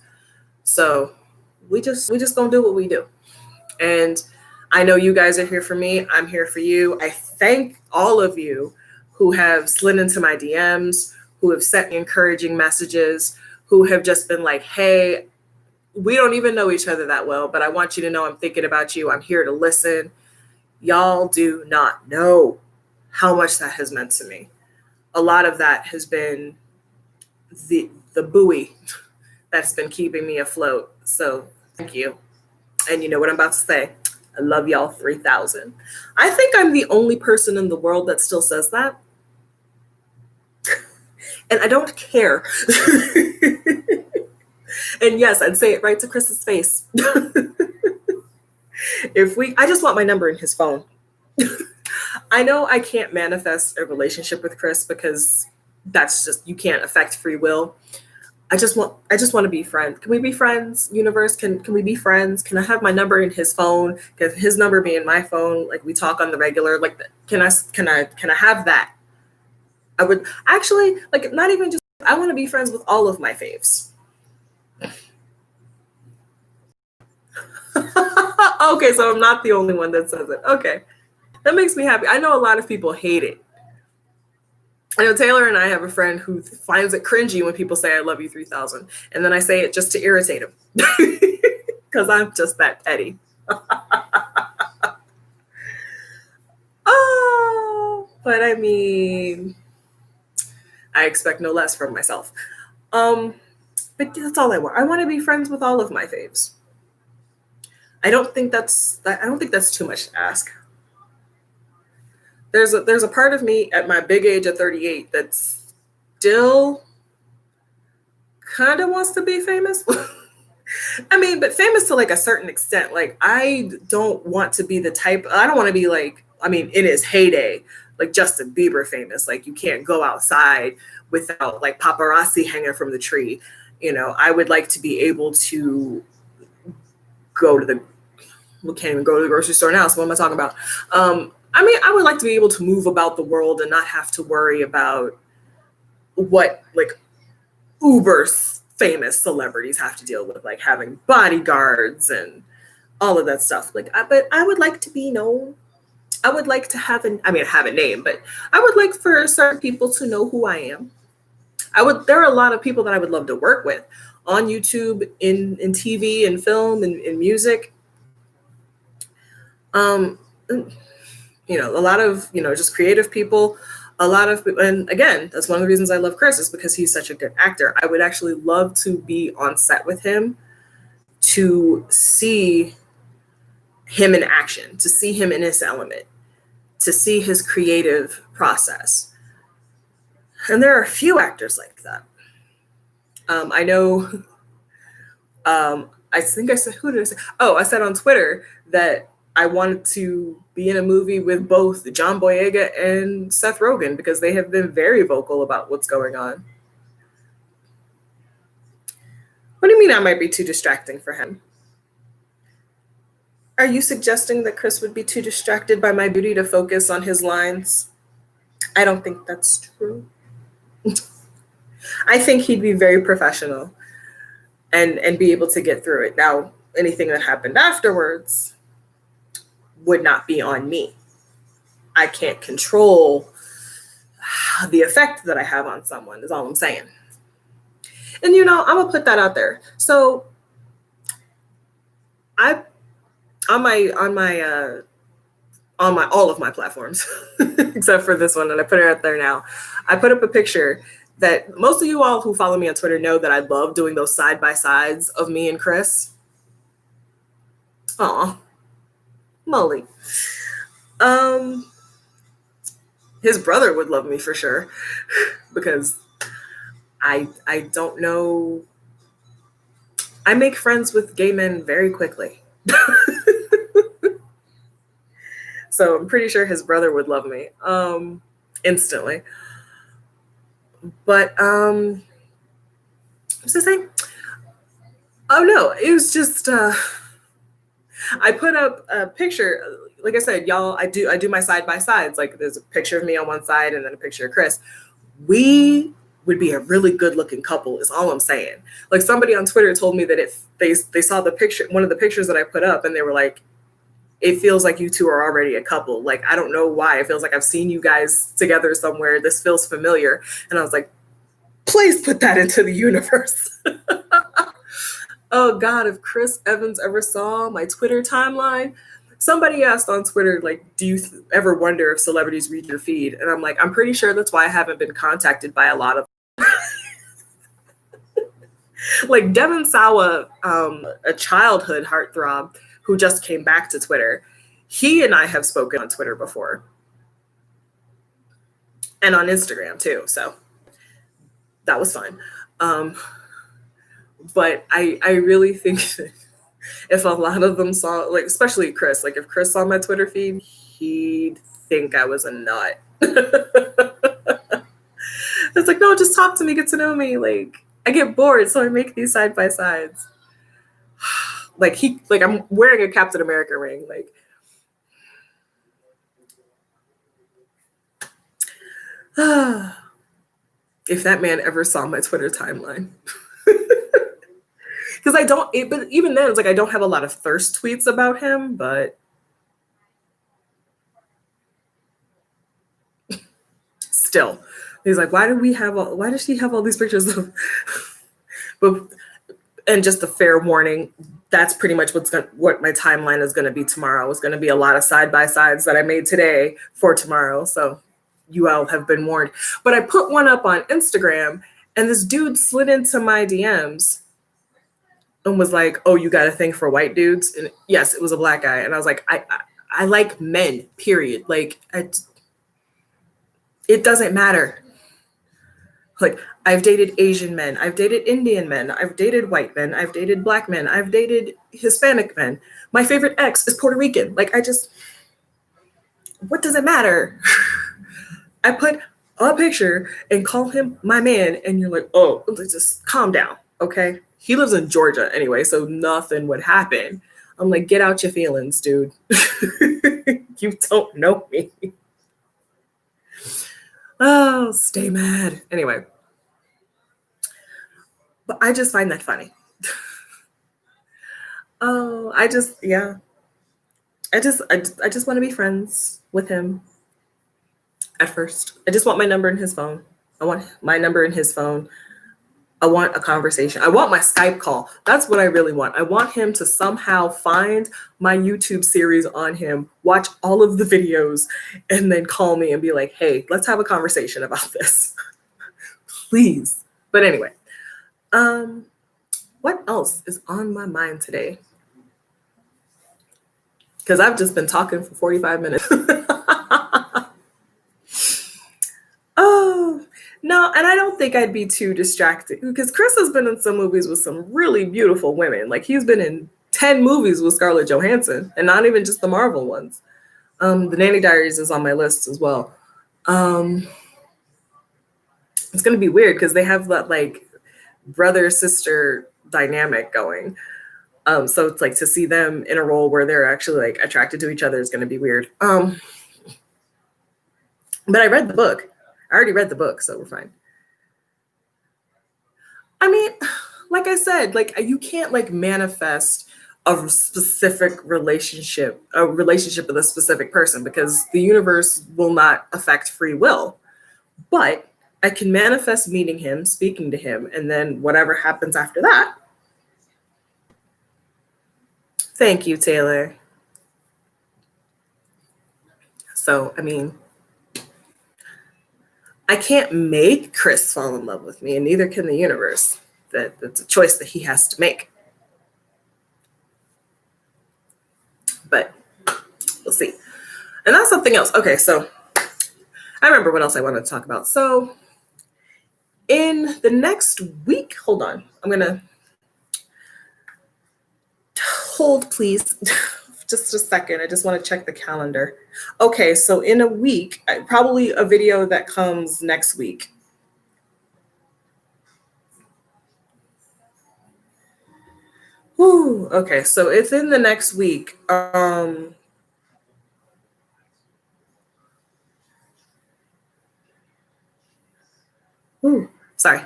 So we just gonna do what we do. And I know you guys are here for me. I'm here for you. I thank all of you who have slid into my DMs, who have sent me encouraging messages, who have just been like, hey, we don't even know each other that well, but I want you to know I'm thinking about you. I'm here to listen. Y'all do not know how much that has meant to me. A lot of that has been the buoy that's been keeping me afloat. So thank you. And you know what I'm about to say. I love y'all 3,000. I think I'm the only person in the world that still says that. And I don't care. And yes, I'd say it right to Chris's face. I just want my number in his phone. I know I can't manifest a relationship with Chris because that's just, you can't affect free will. I just want to be friends. Can we be friends, universe? Can we be friends? Can I have my number in his phone? Can his number be in my phone? Like we talk on the regular. Like can I have that? I would actually like not even just. I want to be friends with all of my faves. Okay, so I'm not the only one that says it. Okay, that makes me happy. I know a lot of people hate it. I know Taylor and I have a friend who finds it cringy when people say I love you 3,000. And then I say it just to irritate him because I'm just that petty. Oh, but I mean, I expect no less from myself. But that's all I want. I want to be friends with all of my faves. I don't think that's too much to ask. There's a part of me at my big age of 38 that still kind of wants to be famous. I mean, but famous to like a certain extent. Like I don't want to be I don't want to be like, I mean, in his heyday, like Justin Bieber famous. Like you can't go outside without like paparazzi hanging from the tree. You know, I would like to be able to we can't even go to the grocery store now. So what am I talking about? I mean, I would like to be able to move about the world and not have to worry about what like uber famous celebrities have to deal with, like having bodyguards and all of that stuff. Like, but I would like to be known. I would like to have a name, but I would like for certain people to know who I am. There are a lot of people that I would love to work with on YouTube, in TV and film and in music. You know, a lot of, you know, just creative people, and again, that's one of the reasons I love Chris is because he's such a good actor. I would actually love to be on set with him to see him in action, to see him in his element, to see his creative process. And there are a few actors like that. I know, I think I said, who did I say? Oh, I said on Twitter that I wanted to be in a movie with both John Boyega and Seth Rogen because they have been very vocal about what's going on. What do you mean I might be too distracting for him? Are you suggesting that Chris would be too distracted by my beauty to focus on his lines? I don't think that's true. I think he'd be very professional and be able to get through it. Now, anything that happened afterwards would not be on me. I can't control the effect that I have on someone, is all I'm saying. And you know, I'm gonna put that out there. So I on all of my platforms, except for this one, and I put it out there now. I put up a picture that most of you all who follow me on Twitter know that I love doing those side by sides of me and Chris. Aw. Molly. His brother would love me for sure because I don't know. I make friends with gay men very quickly. So I'm pretty sure his brother would love me instantly. But what was I saying? Oh no, it was just I put up a picture. Like I said, y'all, I do my side by sides. Like there's a picture of me on one side and then a picture of Chris. We would be a really good looking couple is all I'm saying. Like somebody on Twitter told me that if they saw the picture, one of the pictures that I put up, and they were like, it feels like you two are already a couple. Like, I don't know why. It feels like I've seen you guys together somewhere. This feels familiar. And I was like, please put that into the universe. Oh God, if Chris Evans ever saw my Twitter timeline, somebody asked on Twitter, like, do you ever wonder if celebrities read your feed? And I'm like, I'm pretty sure that's why I haven't been contacted by a lot of like Devin Sawa, a childhood heartthrob who just came back to Twitter. He and I have spoken on Twitter before and on Instagram too. So that was fun. But I really think that if a lot of them saw, like, especially Chris, like if Chris saw my Twitter feed, he'd think I was a nut. It's like, no, just talk to me, get to know me. Like, I get bored, so I make these side by sides. Like I'm wearing a Captain America ring. Like, if that man ever saw my Twitter timeline. Because but even then, it's like I don't have a lot of thirst tweets about him, but still, he's like, why does she have all these pictures of, but, and just a fair warning, that's pretty much what my timeline is going to be tomorrow. It's going to be a lot of side by sides that I made today for tomorrow. So you all have been warned. But I put one up on Instagram, and this dude slid into my DMs and was like, oh, you got a thing for white dudes? And yes, it was a Black guy. And I was like, I like men, period. Like, it doesn't matter. Like, I've dated Asian men, I've dated Indian men, I've dated white men, I've dated Black men, I've dated Hispanic men. My favorite ex is Puerto Rican. Like, what does it matter? I put a picture and call him my man, and you're like, oh, just calm down, okay? He lives in Georgia anyway, so nothing would happen. I'm like, get out your feelings, dude. You don't know me. Oh, stay mad. Anyway. But I just find that funny. Oh, I just want to be friends with him at first. I just want my number in his phone. I want my number in his phone. I want a conversation. I want my Skype call. That's what I really want. I want him to somehow find my YouTube series on him, watch all of the videos, and then call me and be like, hey, let's have a conversation about this. Please. But anyway, what else is on my mind today? Because I've just been talking for 45 minutes. Oh, no, and I don't think I'd be too distracted because Chris has been in some movies with some really beautiful women. Like, he's been in 10 movies with Scarlett Johansson, and not even just the Marvel ones. The Nanny Diaries is on my list as well. It's going to be weird because they have that, like, brother-sister dynamic going. So it's like to see them in a role where they're actually like attracted to each other is going to be weird. But I read the book. I already read the book, so we're fine. I mean, like I said, like you can't like manifest a specific relationship with a specific person because the universe will not affect free will. But I can manifest meeting him, speaking to him, and then whatever happens after that. Thank you, Taylor. So, I mean, I can't make Chris fall in love with me, and neither can the universe. That's a choice that he has to make. But we'll see. And that's something else. Okay, so I remember what else I wanted to talk about. So in the next week, hold on. I'm going to hold, please. Just a second. I just want to check the calendar. Okay, so in a week, probably a video that comes next week. Whew, okay, so it's in the next week. Ooh, sorry.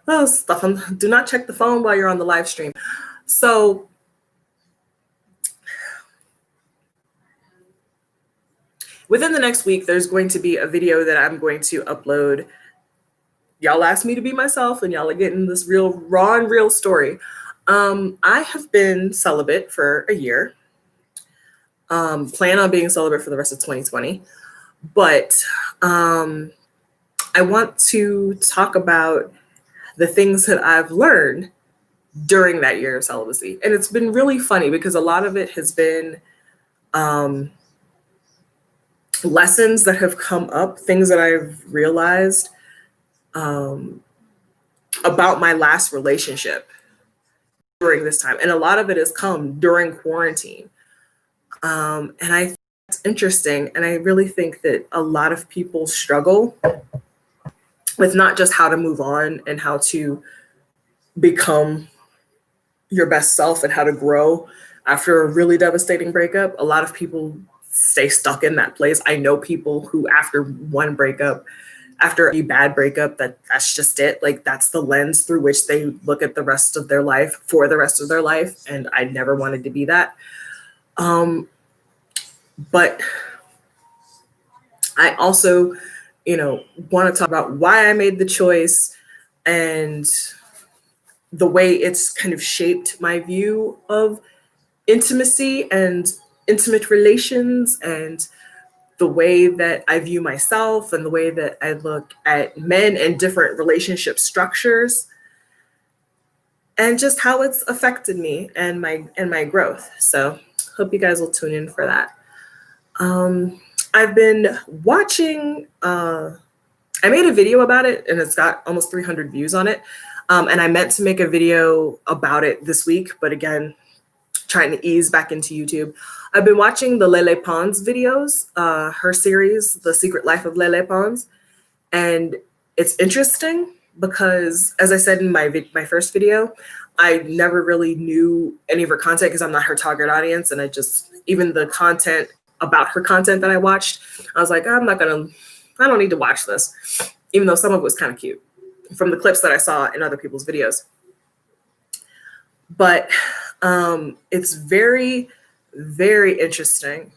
Oh, stuff. Do not check the phone while you're on the live stream. So within the next week, there's going to be a video that I'm going to upload. Y'all asked me to be myself, and y'all are getting this real raw and real story. I have been celibate for a year. Plan on being celibate for the rest of 2020. But I want to talk about the things that I've learned during that year of celibacy. And it's been really funny because a lot of it has been lessons that have come up, things that I've realized about my last relationship during this time. And a lot of it has come during quarantine. And I think it's interesting. And I really think that a lot of people struggle with not just how to move on and how to become your best self and how to grow after a really devastating breakup. A lot of people stay stuck in that place. I know people who after one breakup, after a bad breakup, that's just it. Like that's the lens through which they look at the rest of their life for the rest of their life. And I never wanted to be that. But I also, want to talk about why I made the choice and the way it's kind of shaped my view of intimacy and intimate relations and the way that I view myself and the way that I look at men and different relationship structures and just how it's affected me and my growth. So hope you guys will tune in for that. I've been watching, I made a video about it and it's got almost 300 views on it. And I meant to make a video about it this week, but again, trying to ease back into YouTube. I've been watching the Lele Pons videos, her series, The Secret Life of Lele Pons. And it's interesting because, as I said in my first video, I never really knew any of her content because I'm not her target audience. And even the content about her content that I watched, I was like, I don't need to watch this, even though some of it was kind of cute from the clips that I saw in other people's videos. But it's very, very interesting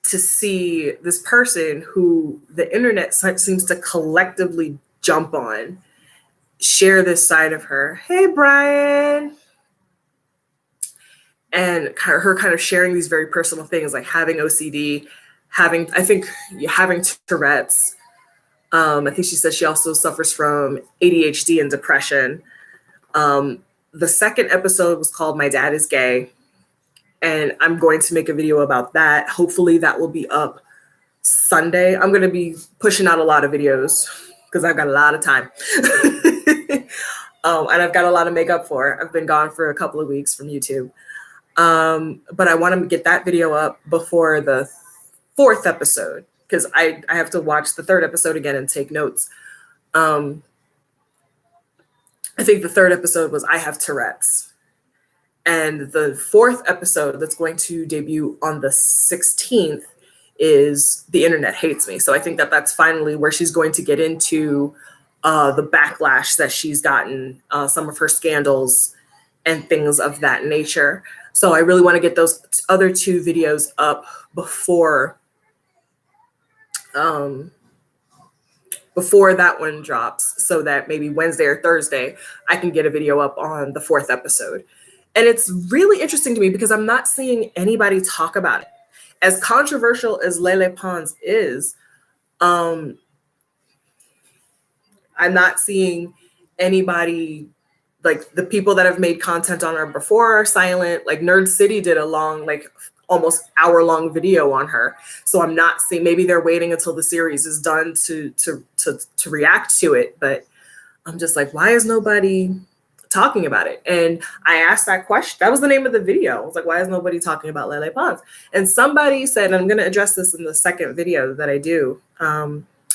to see this person who the internet seems to collectively jump on, share this side of her. Hey, Brian. And her kind of sharing these very personal things like having OCD, having Tourette's. I think she says she also suffers from ADHD and depression. The second episode was called My Dad is Gay. And I'm going to make a video about that. Hopefully that will be up Sunday. I'm going to be pushing out a lot of videos because I've got a lot of time. And I've got a lot to make up for. I've been gone for a couple of weeks from YouTube. But I want to get that video up before the 4th episode because I have to watch the 3rd episode again and take notes. I think the 3rd episode was I have Tourette's. And the 4th episode that's going to debut on the 16th is The Internet Hates Me. So I think that's finally where she's going to get into the backlash that she's gotten, some of her scandals and things of that nature. So I really want to get those other 2 videos up before that one drops so that maybe Wednesday or Thursday, I can get a video up on the 4th episode. And it's really interesting to me because I'm not seeing anybody talk about it. As controversial as Lele Pons is, I'm not seeing anybody, like the people that have made content on her before are silent. Like Nerd City did a long, almost hour-long video on her. So I'm not seeing, maybe they're waiting until the series is done to react to it. But I'm just like, why is nobody talking about it? And I asked that question. That was the name of the video. I was like, why is nobody talking about Lele Pons? And somebody said, and I'm going to address this in the second video that I do.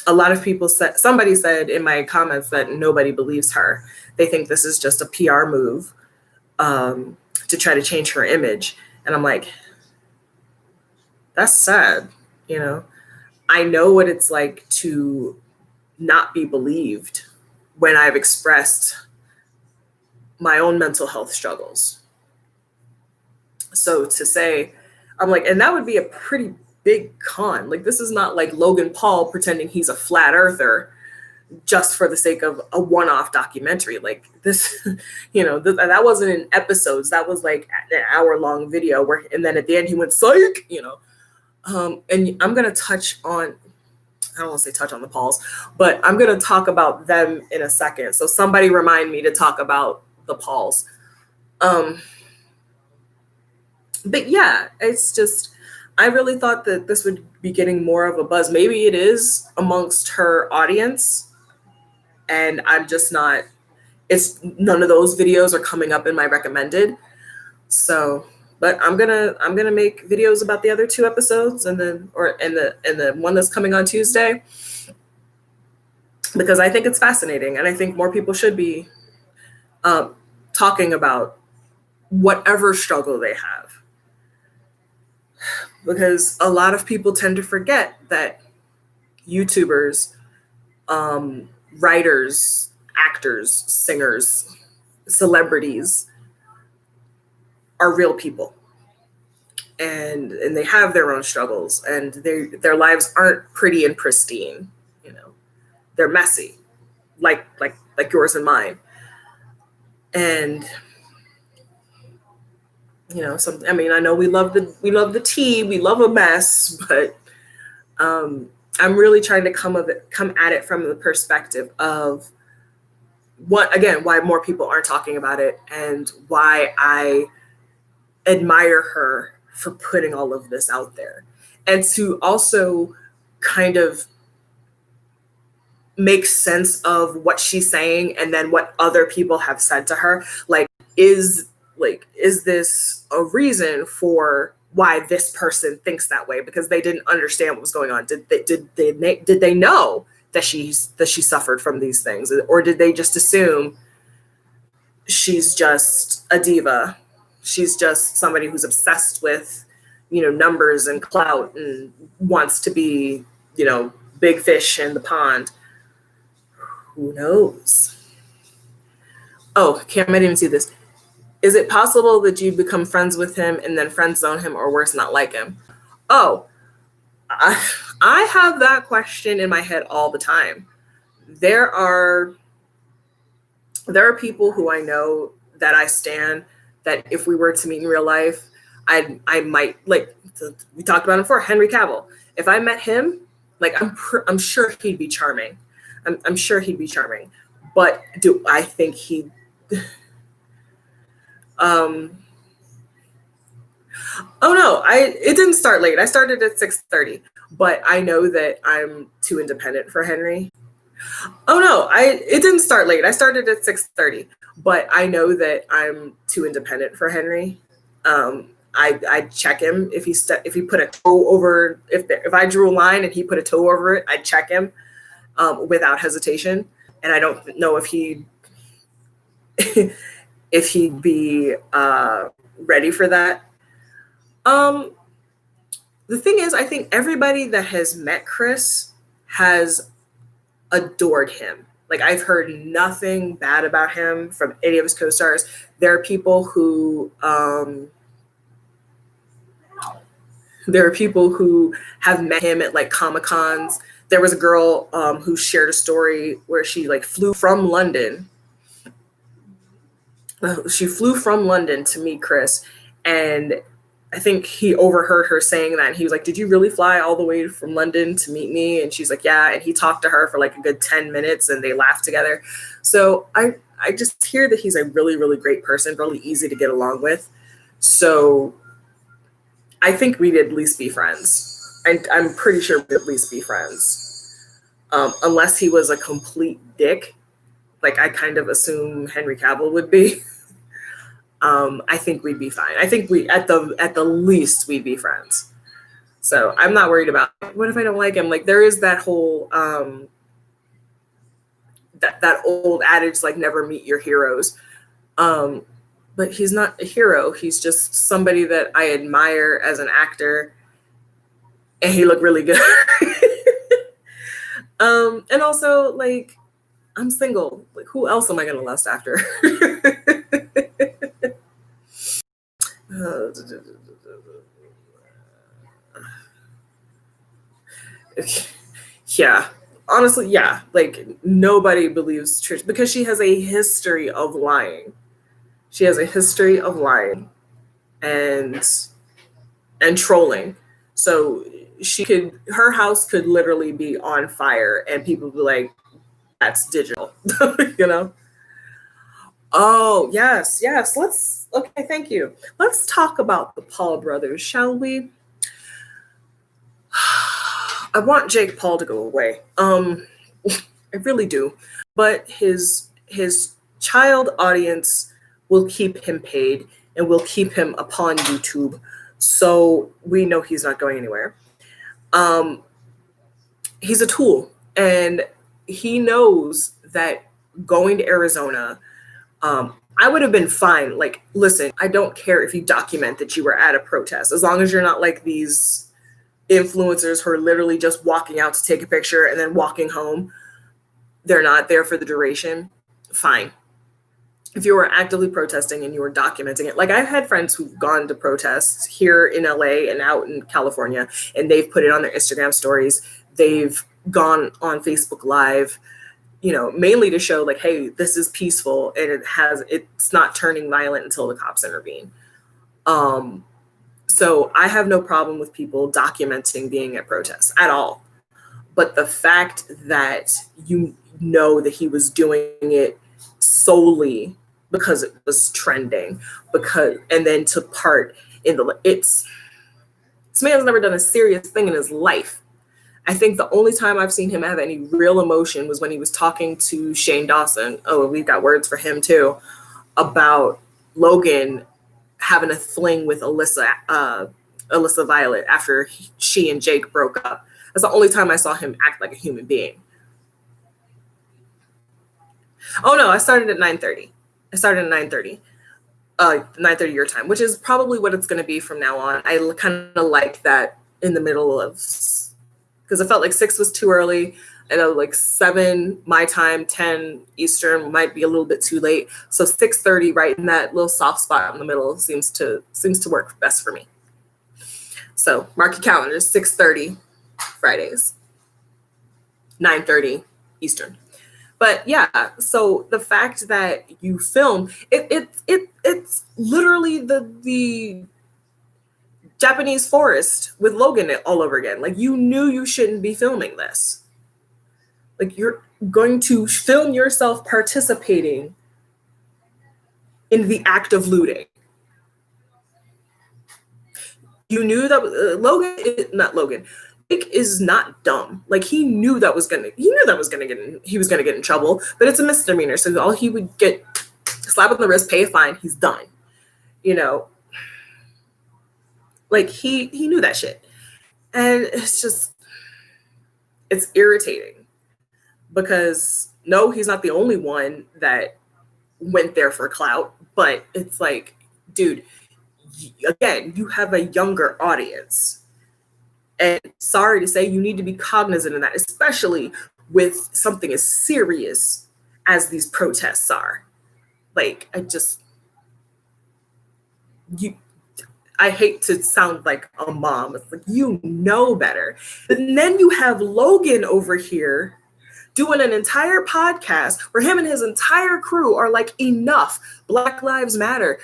A lot of people said, somebody said in my comments that nobody believes her. They think this is just a PR move to try to change her image. And I'm like, that's sad. You know, I know what it's like to not be believed when I've expressed my own mental health struggles. So to say, I'm like, and that would be a pretty big con. Like, this is not like Logan Paul pretending he's a flat earther just for the sake of a one-off documentary. Like this, you know, that wasn't in episodes. That was like an hour-long video where, and then at the end he went psych, you know. And I'm gonna touch on, I don't want to say touch on the Pauls, but I'm gonna talk about them in a second. So somebody remind me to talk about the Pauls. But yeah, it's just, I really thought that this would be getting more of a buzz. Maybe it is amongst her audience, and I'm just not, it's none of those videos are coming up in my recommended. So, but I'm gonna make videos about the other 2 episodes and then the one that's coming on Tuesday, because I think it's fascinating, and I think more people should be talking about whatever struggle they have. Because a lot of people tend to forget that YouTubers, writers, actors, singers, celebrities are real people, and they have their own struggles, and their lives aren't pretty and pristine. You know, they're messy, like yours and mine. And you know, I mean, I know we love the tea, we love a mess, but I'm really trying to come at it from the perspective of why more people aren't talking about it, and why I admire her for putting all of this out there, and to also kind of make sense of what she's saying and then what other people have said to her. Like, is this a reason for why this person thinks that way? Because they didn't understand what was going on. Did they know that she suffered from these things, or did they just assume she's just a diva? She's just somebody who's obsessed with, you know, numbers and clout and wants to be, you know, big fish in the pond. Who knows? Oh, Cam, I didn't even see this. Is it possible that you become friends with him and then friend zone him, or worse, not like him? Oh, I have that question in my head all the time. There are people who I know that I stan, that if we were to meet in real life, I might, like, we talked about him before, Henry Cavill. If I met him, like, I'm sure he'd be charming. I'm sure he'd be charming. But do I think he? Oh no, it didn't start late. I started at 6:30, but I know that I'm too independent for Henry. Oh no, it didn't start late. I started at 6:30, but I know that I'm too independent for Henry. I check him if he put a toe over, if I drew a line and he put a toe over it, I check him without hesitation. And I don't know if he'd be ready for that. The thing is, I think everybody that has met Chris has adored him. Like, I've heard nothing bad about him from any of his co-stars. There are people who have met him at like Comic-Cons. There was a girl who shared a story where she like flew from London. She flew from London to meet Chris, and I think he overheard her saying that, and he was like, "Did you really fly all the way from London to meet me?" And she's like, "Yeah." And he talked to her for like a good 10 minutes, and they laughed together. So I just hear that he's a really, really great person, really easy to get along with. So I think we'd at least be friends. I'm pretty sure we'd at least be friends. Unless he was a complete dick, like I kind of assume Henry Cavill would be. I think we'd be fine. I think we at the least we'd be friends. So I'm not worried about what if I don't like him. Like, there is that whole that old adage, like, never meet your heroes. but he's not a hero. He's just somebody that I admire as an actor, and he looked really good. And also, like, I'm single. Like, who else am I gonna lust after? Yeah, honestly, yeah. Like, nobody believes Trish because she has a history of lying. She has a history of lying and trolling. So her house could literally be on fire and people would be like, that's digital, you know? Oh, yes. Okay, thank you. Let's talk about the Paul brothers, shall we? I want Jake Paul to go away. I really do. But his child audience will keep him paid and will keep him upon YouTube. So we know he's not going anywhere. He's a tool, and he knows that going to Arizona, I would have been fine. Like, listen, I don't care if you document that you were at a protest, as long as you're not like these influencers who are literally just walking out to take a picture and then walking home. They're not there for the duration. Fine. If you were actively protesting and you were documenting it, like I've had friends who've gone to protests here in LA and out in California, and they've put it on their Instagram stories. They've gone on Facebook Live, you know, mainly to show like, hey, this is peaceful and it's not turning violent until the cops intervene. So I have no problem with people documenting being at protests at all. But the fact that you know that he was doing it solely because it was trending, and then took part in this man's never done a serious thing in his life. I think the only time I've seen him have any real emotion was when he was talking to Shane Dawson. Oh, we've got words for him too, about Logan having a fling with Alyssa Violet after she and Jake broke up. That's the only time I saw him act like a human being. Oh no, I started at 9:30. 9:30 your time, which is probably what it's going to be from now on. I kind of like that in the middle of, because I felt like 6 was too early. I know like 7 my time, 10 Eastern might be a little bit too late. So 6:30, right in that little soft spot in the middle, seems to work best for me. So mark your calendars, 6:30 Fridays, 9:30 Eastern. But yeah, so the fact that you film it's literally the Japanese forest with Logan all over again. Like, you knew you shouldn't be filming this. Like, you're going to film yourself participating in the act of looting. You knew that Jake is not dumb. Like, he knew that was gonna get in trouble, but it's a misdemeanor. So all he would get, slap on the wrist, pay a fine, he's done. You know, like he knew that shit. And it's irritating because no, he's not the only one that went there for clout, but it's like, dude, again, you have a younger audience. And sorry to say, you need to be cognizant of that, especially with something as serious as these protests are. Like, I hate to sound like a mom. It's like, you know better. And then you have Logan over here doing an entire podcast where him and his entire crew are like, enough, Black Lives Matter.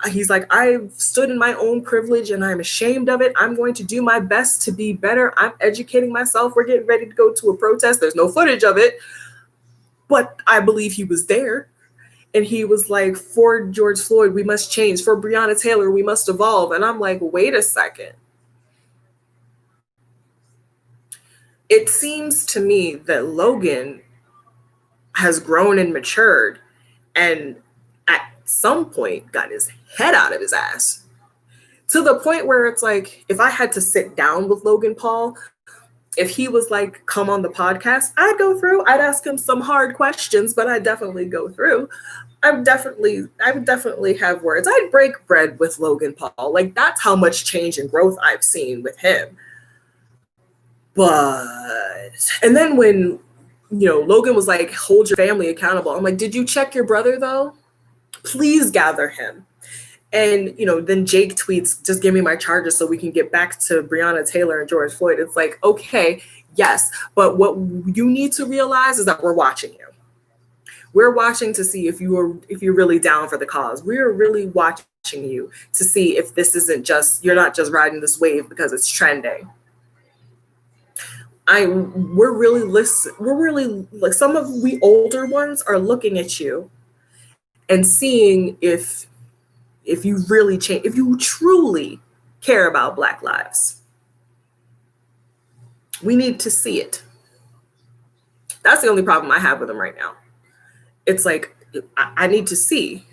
He's like, I've stood in my own privilege and I'm ashamed of it. I'm going to do my best to be better. I'm educating myself. We're getting ready to go to a protest. There's no footage of it, but I believe he was there. And he was like, for George Floyd, we must change. For Breonna Taylor, we must evolve. And I'm like, wait a second. It seems to me that Logan has grown and matured and at some point got his head out of his ass, to the point where it's like, if I had to sit down with Logan Paul, if he was like, come on the podcast, I'd ask him some hard questions, but I'd definitely go through. I would definitely have words. I'd break bread with Logan Paul. Like, that's how much change and growth I've seen with him. But, and then when, Logan was like, hold your family accountable. I'm like, did you check your brother though? Please gather him. And, then Jake tweets, just give me my charges so we can get back to Breonna Taylor and George Floyd. It's like, okay, yes. But what you need to realize is that we're watching you. We're watching to see if you're really down for the cause. We're really watching you to see if this isn't just, you're not just riding this wave because it's trending. We're really like, some of we older ones are looking at you and seeing if you really change, if you truly care about Black lives. We need to see it. That's the only problem I have with them right now. It's like, I need to see.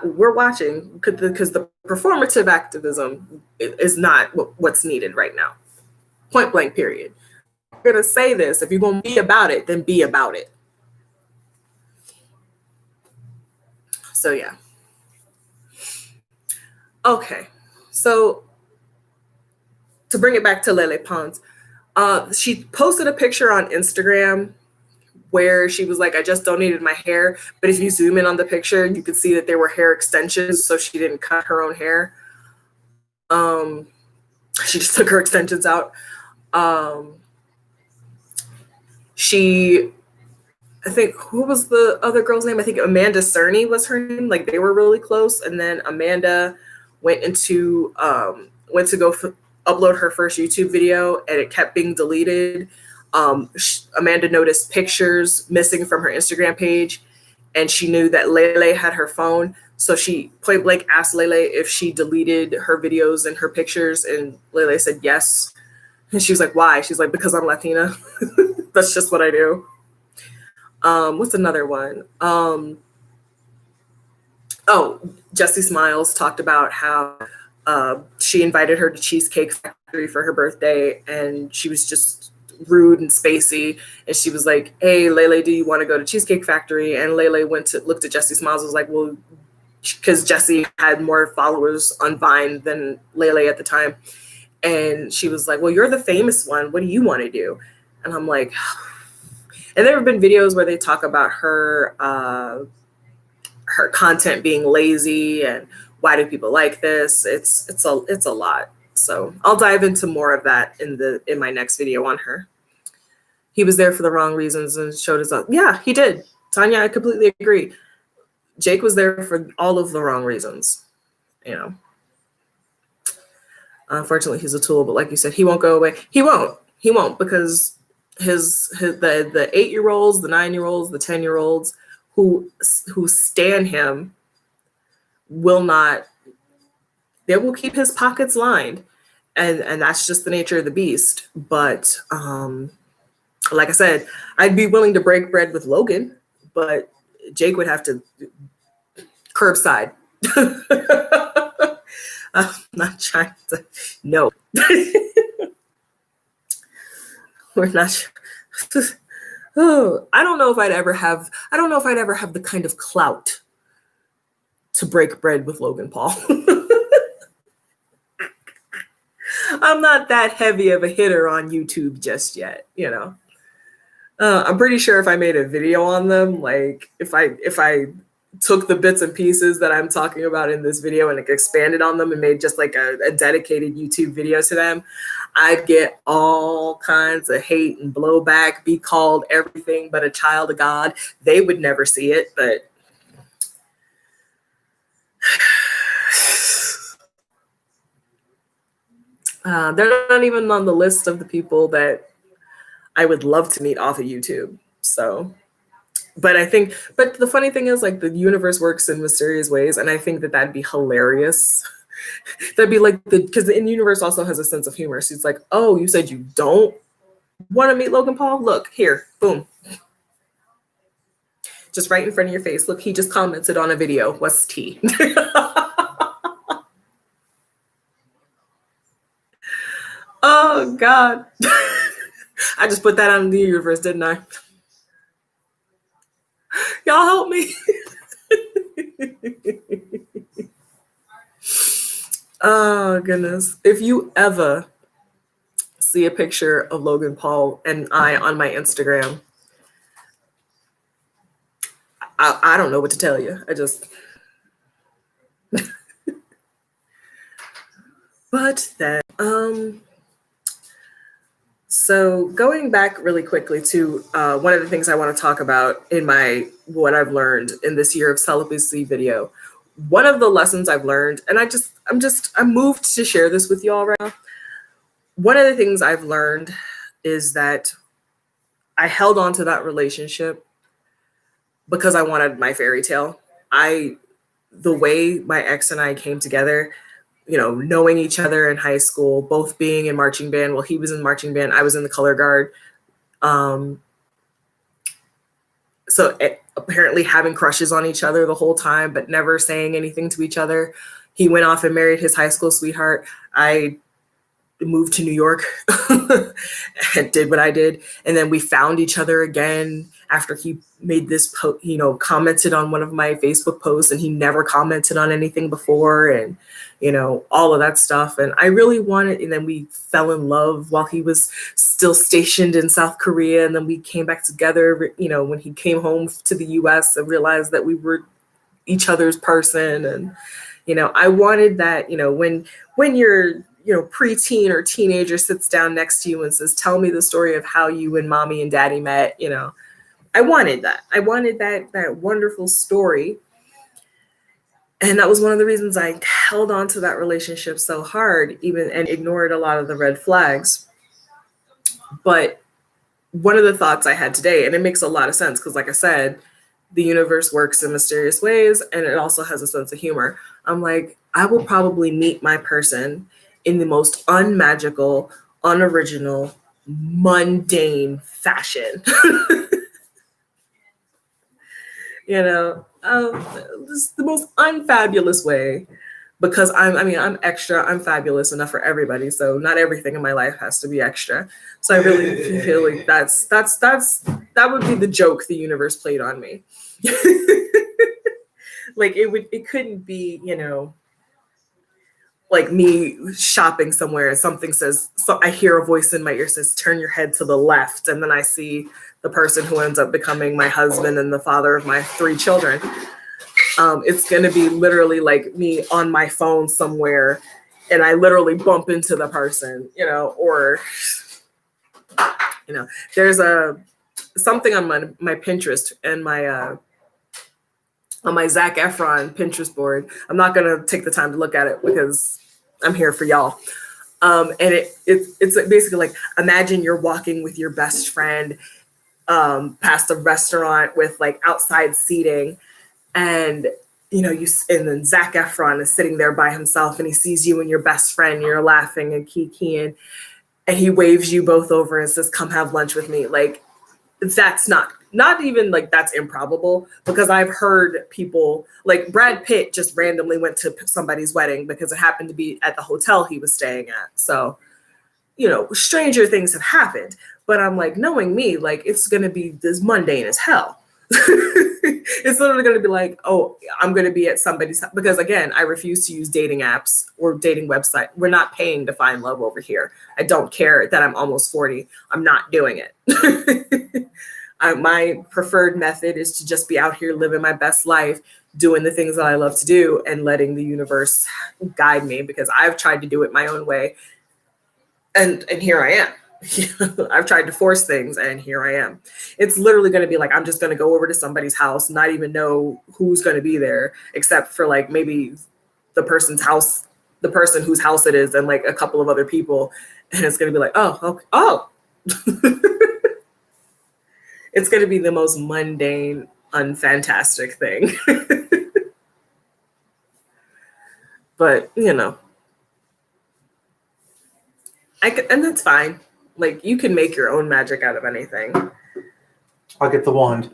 We're watching because the performative activism is not what's needed right now. Point blank, period. I'm going to say this. If you're going to be about it, then be about it. So, yeah. Okay. So, to bring it back to Lele Pons, she posted a picture on Instagram where she was like, I just donated my hair. But if you zoom in on the picture, you could see that there were hair extensions. So she didn't cut her own hair. She just took her extensions out. I think, who was the other girl's name? I think Amanda Cerny was her name. Like, they were really close. And then Amanda went to go upload her first YouTube video, and it kept being deleted. Amanda noticed pictures missing from her Instagram page, and she knew that Lele had her phone. So she point blank asked Lele if she deleted her videos and her pictures, and Lele said yes. And she was like, why? She's like, because I'm Latina. That's just what I do. What's another one? Jessie Smiles talked about how she invited her to Cheesecake Factory for her birthday, and she was just rude and spacey. And she was like, hey, Lele, do you want to go to Cheesecake Factory? And Lele looked at Jessie Smiles and was like, well, because Jessie had more followers on Vine than Lele at the time. And she was like, well, you're the famous one. What do you want to do? And I'm like, and there have been videos where they talk about her content being lazy and why do people like this? It's a lot. So I'll dive into more of that in my next video on her. He was there for the wrong reasons and showed his own. Yeah, he did. Tanya, I completely agree. Jake was there for all of the wrong reasons. Unfortunately, he's a tool, but like you said, he won't go away. He won't because the 8-year-olds, the 9-year-olds, the 10-year-olds who stan him they will keep his pockets lined. And that's just the nature of the beast. But like I said, I'd be willing to break bread with Logan, but Jake would have to curbside. I'm not trying to, no. We're not. I don't know if I'd ever have the kind of clout to break bread with Logan Paul. I'm not that heavy of a hitter on YouTube just yet, I'm pretty sure if I made a video on them, like if I took the bits and pieces that I'm talking about in this video and expanded on them and made just like a dedicated YouTube video to them, I'd get all kinds of hate and blowback, be called everything but a child of God. They would never see it, but they're not even on the list of the people that I would love to meet off of YouTube. So, but the funny thing is, like, the universe works in mysterious ways, and I think that'd be hilarious. That'd be like because the universe also has a sense of humor. So it's like, oh, you said you don't want to meet Logan Paul? Look, here, boom. Just right in front of your face. Look, he just commented on a video. What's tea? Oh, God. I just put that out in the universe, didn't I? y'all help me? Oh, goodness. If you ever see a picture of Logan Paul and I on my Instagram, I don't know what to tell you. But that, so going back really quickly to one of the things I want to talk about in what I've learned in this year of celibacy video. One of the lessons I've learned, and I'm moved to share this with y'all right now. One of the things I've learned is that I held on to that relationship because I wanted my fairy tale. The way my ex and I came together, knowing each other in high school, both being in marching band. Well, he was in marching band, I was in the color guard. Apparently having crushes on each other the whole time, but never saying anything to each other. He went off and married his high school sweetheart. I moved to New York and did what I did. And then we found each other again after he made this, commented on one of my Facebook posts, and he never commented on anything before, and, all of that stuff. And I really wanted, and then we fell in love while he was still stationed in South Korea. And then we came back together, when he came home to the US and realized that we were each other's person. And, I wanted that, when you're, preteen or teenager sits down next to you and says, tell me the story of how you and mommy and daddy met, I wanted that. I wanted that wonderful story. And that was one of the reasons I held on to that relationship so hard, and ignored a lot of the red flags. But one of the thoughts I had today, and it makes a lot of sense, because like I said, the universe works in mysterious ways, and it also has a sense of humor. I'm like, I will probably meet my person in the most unmagical, unoriginal, mundane fashion. Just the most unfabulous way, because I'm extra, I'm fabulous enough for everybody. So not everything in my life has to be extra. So I really feel like that would be the joke the universe played on me. Like it couldn't be, like me shopping somewhere and something says, so I hear a voice in my ear says, turn your head to the left. And then I see the person who ends up becoming my husband and the father of my 3 children. It's going to be literally like me on my phone somewhere, and I literally bump into the person, or, there's something on my Pinterest and on my Zac Efron Pinterest board. I'm not going to take the time to look at it because I'm here for y'all. And it's basically like, imagine you're walking with your best friend past a restaurant with like outside seating, and and then Zac Efron is sitting there by himself, and he sees you and your best friend, you're laughing and kikiing, and he waves you both over and says, come have lunch with me. Like, that's not even like that's improbable, because I've heard people like Brad Pitt just randomly went to somebody's wedding because it happened to be at the hotel he was staying at. So, stranger things have happened, but I'm like, knowing me, like, it's going to be this mundane as hell. It's literally going to be like, oh, I'm going to be at somebody's house, because again, I refuse to use dating apps or dating website. We're not paying to find love over here. I don't care that I'm almost 40. I'm not doing it. My preferred method is to just be out here living my best life, doing the things that I love to do, and letting the universe guide me, because I've tried to do it my own way. And here I am. I've tried to force things, and here I am. It's literally going to be like, I'm just going to go over to somebody's house, not even know who's going to be there, except for like maybe the person's house, the person whose house it is, and like a couple of other people. And it's going to be like, oh, okay. Oh. It's going to be the most mundane, unfantastic thing. But, and that's fine. Like, you can make your own magic out of anything. I'll get the wand.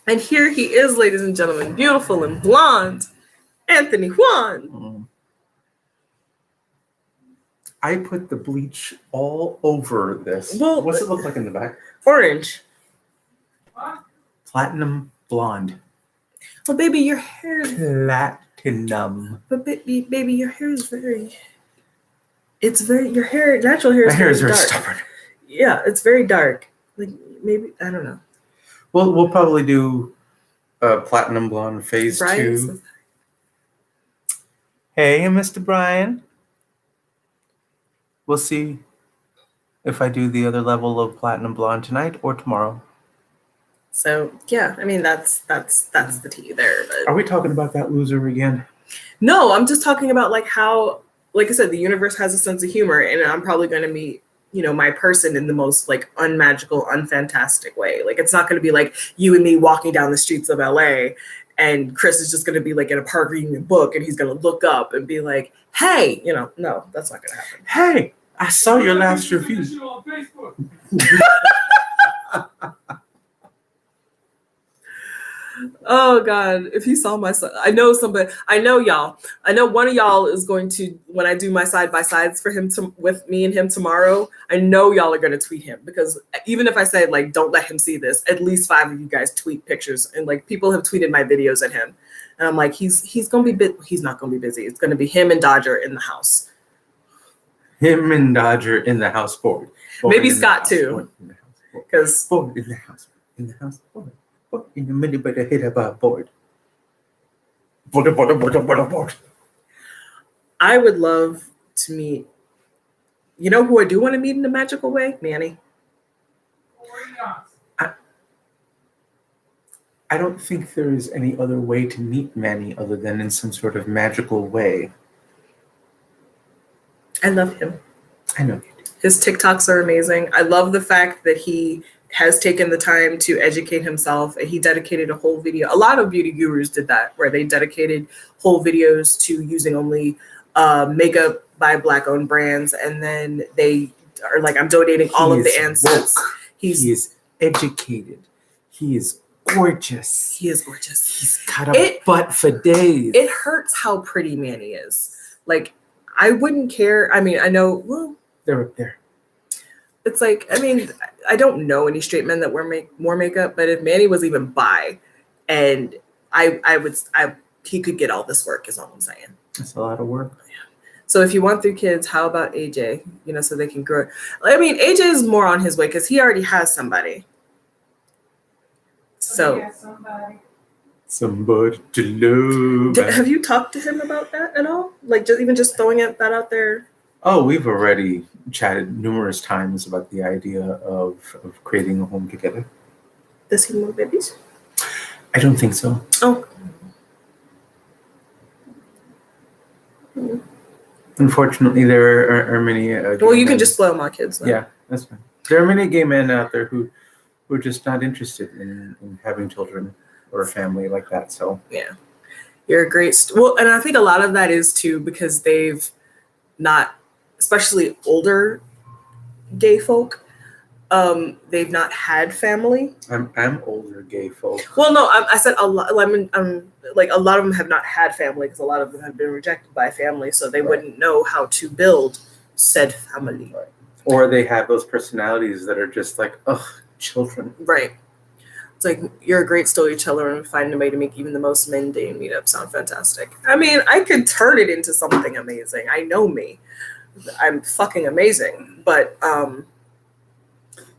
And here he is, ladies and gentlemen, beautiful and blonde, Anthony Juan. I put the bleach all over this. Well, what's it look like in the back? Orange. Platinum blonde. Well, baby, your hair. Platinum. But baby, your hair is very. It's very your hair. Natural hair My is hair is very dark. stubborn. Yeah, it's very dark. Like maybe I don't know. We'll probably do platinum blonde phase Brian 2. says- Hey, Mr. Brian. We'll see if I do the other level of platinum blonde tonight or tomorrow. So yeah, I mean that's the tea there. But Are we talking about that loser again? no, I'm just talking about like how, like I said, the universe has a sense of humor, and I'm probably going to meet my person in the most like unmagical, unfantastic way. Like it's not going to be like you and me walking down the streets of LA, and Chris is just going to be like in a park reading a book, and he's going to look up and be like, "Hey," no, that's not going to happen. Hey, I saw your last review. On Facebook. Oh God, if he saw my son, I know y'all. I know one of y'all is going to, when I do my side by sides for him with me and him tomorrow, I know y'all are going to tweet him, because even if I say like, don't let him see this, at least 5 of you guys tweet pictures, and like people have tweeted my videos at him. And I'm like, he's going to be he's not going to be busy. It's going to be him and Dodger in the house. Him and Dodger in the house board. Maybe in the Scott house too. board, in the house board. Because Board in the house. In the house board. Board in the middle, but I hit about board. Board. I would love to meet, who I do want to meet in a magical way? Manny. I don't think there is any other way to meet Manny other than in some sort of magical way. I love him. I know you do. His TikToks are amazing. I love the fact that he has taken the time to educate himself, and he dedicated a whole video. A lot of beauty gurus did that, where they dedicated whole videos to using only makeup by Black-owned brands, and then they are like, I'm donating all of the assets. He is educated. He is gorgeous. He is gorgeous. He's got a butt for days. It hurts how pretty Manny is. Like, I wouldn't care. I mean, I know, well, They're up there. it's like, I mean, I don't know any straight men that wear more makeup, but if Manny was even bi, and he could get all this work, is all I'm saying. That's a lot of work. So if you want 3 kids, how about AJ? So they can grow. I mean, AJ is more on his way because he already has somebody. So Somebody to love. have you talked to him about that at all? Like just throwing that out there? Oh, we've already chatted numerous times about the idea of creating a home together. Does he want babies? I don't think so. Oh. Unfortunately, there are many. Well, you can just spoil my kids then. Yeah, that's fine. There are many gay men out there who are just not interested in having children or a family like that. So yeah, you're a great. Well, and I think a lot of that is too because they've not, especially older gay folk, they've not had family. I'm older gay folk. Well, no, I said a lot. I mean, like a lot of them have not had family because a lot of them have been rejected by family, so they wouldn't know how to build said family. Right. Or they have those personalities that are just like, ugh, children. Right. It's like, you're a great storyteller and finding a way to make even the most mundane meetup sound fantastic. I mean, I could turn it into something amazing. I know me. I'm fucking amazing. But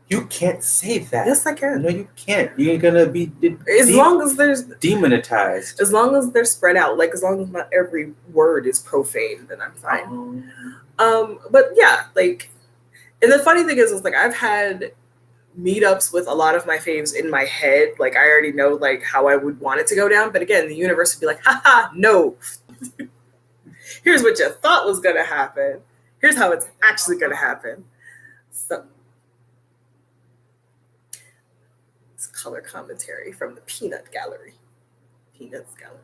you can't say that. yes, I can. No, you can't. You're gonna be As long as there's demonetized. as long as they're spread out, like as long as not every word is profane, then I'm fine. But yeah, like, and the funny thing is like I've had meetups with a lot of my faves in my head. Like I already know like how I would want it to go down. But again, the universe would be like, haha, no. Here's what you thought was gonna happen. Here's how it's actually gonna happen. So it's color commentary from the Peanut Gallery. Peanuts Gallery.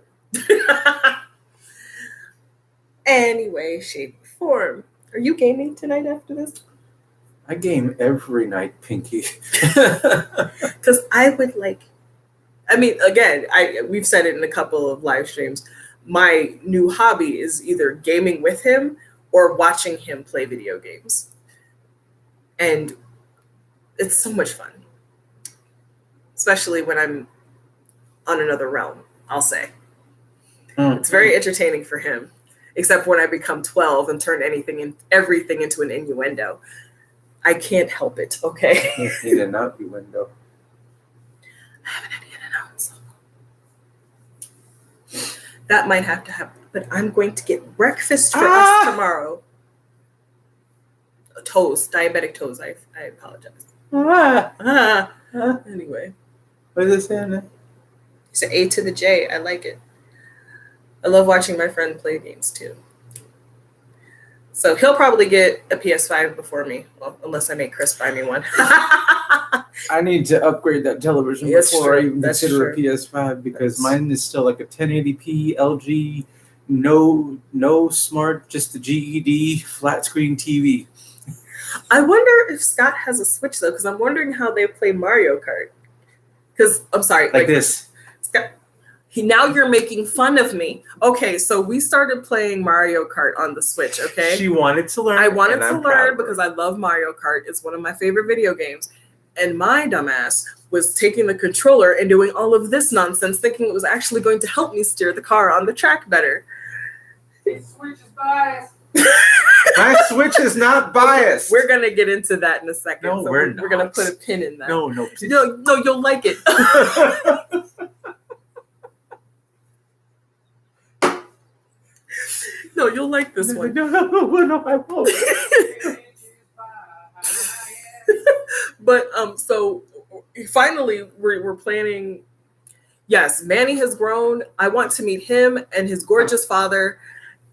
Anyway, shape, or form. Are you gaming tonight after this? I game every night, Pinky. Because I would like, I mean, again, we've said it in a couple of live streams. My new hobby is either gaming with him or watching him play video games. And it's so much fun. Especially when I'm on another realm, I'll say. Mm. It's very entertaining for him, except when I become 12 and turn everything into an innuendo. I can't help it, okay? He did not be window. I haven't had In-N-Out, so that might have to happen. But I'm going to get breakfast for us tomorrow. Toes, diabetic toes. I apologize. Anyway, What is it saying there? it's an A to the J. I like it. I love watching my friend play games too. So he'll probably get a PS5 before me, well, unless I make Chris buy me one. I need to upgrade that television That's before true. I even That's consider true. a PS5 because That's- mine is still like a 1080p LG, no smart, just the GED flat screen TV. I wonder if Scott has a Switch though, because I'm wondering how they play Mario Kart. Because I'm sorry, Like this. Scott, now you're making fun of me. Okay, so we started playing Mario Kart on the Switch. Okay, She wanted to learn. I wanted and to I'm proud learn of her. because I love Mario Kart. It's one of my favorite video games. And my dumbass was taking the controller and doing all of this nonsense, thinking it was actually going to help me steer the car on the track better. Switch is biased. My Switch is not biased. We're gonna get into that in a second. No, so we're we're gonna not. put a pin in that. No. No, you'll like it. No, you'll like this one. No, I won't. But so finally we're planning. Yes, Manny has grown. I want to meet him and his gorgeous father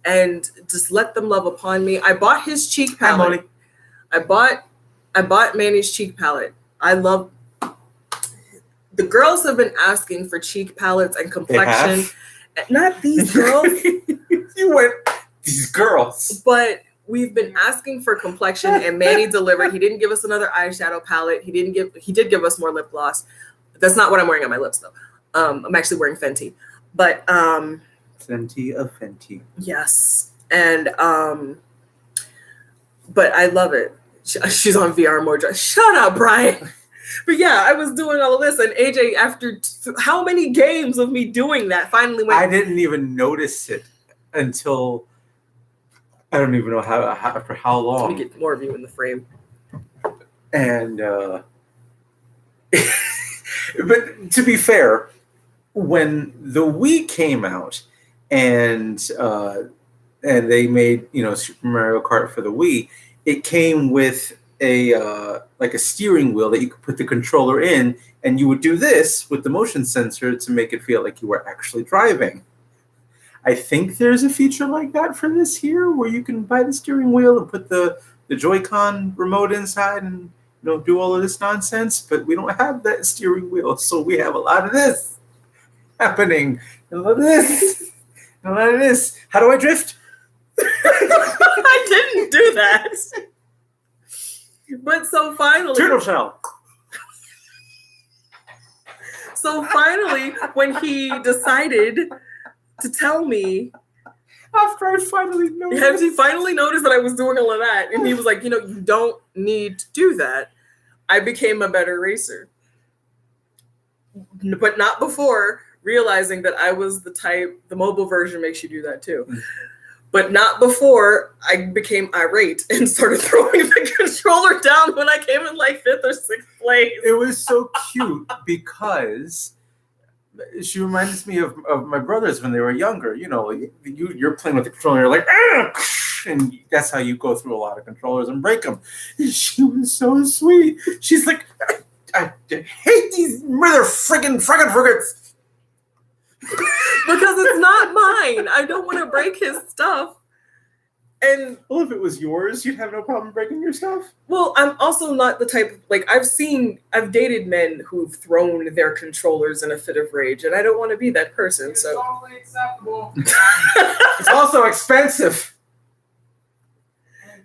and just let them love upon me. I bought his cheek Hi, palette. Moni. I bought Manny's cheek palette. I love the girls have been asking for cheek palettes and They complexion. have? Not these girls, You went these girls. but we've been asking for complexion and Manny delivered. He didn't give us another eyeshadow palette. He did give us more lip gloss. That's not what I'm wearing on my lips though. I'm actually wearing Fenty. But Fenty of Fenty. yes. And but I love it. She's on VR mode. Shut up, Brian. But yeah, I was doing all of this, and AJ, after how many games of me doing that, finally went. I didn't even notice it until I don't even know how for how Let long. me get more of you in the frame. And but to be fair, when the Wii came out and they made Super Mario Kart for the Wii, it came with a like a steering wheel that you could put the controller in, and you would do this with the motion sensor to make it feel like you were actually driving. I think there's a feature like that for this here, where you can buy the steering wheel and put the Joy-Con remote inside and do all of this nonsense. But we don't have that steering wheel, so we have a lot of this happening. And a lot of this. And a lot of this. How do I drift? I didn't do that. But so finally, Turtle shell. when he decided to tell me, After I finally noticed. he finally noticed that I was doing all of that, and he was like, you don't need to do that. I became a better racer. But not before realizing that I was the type, the mobile version makes you do that too. But not before I became irate and started throwing the controller down when I came in like 5th or 6th place. It was so cute because she reminds me of my brothers when they were younger. You're playing with the controller, you're like, "Ugh!" And that's how you go through a lot of controllers and break them. And she was so sweet. She's like, I hate these mother friggin' frigates. Because it's not mine. I don't want to break his stuff. And Well, if it was yours, you'd have no problem breaking your stuff. well, I'm also not the type of, I've dated men who've thrown their controllers in a fit of rage, and I don't want to be that person. It's So totally acceptable. It's also expensive. And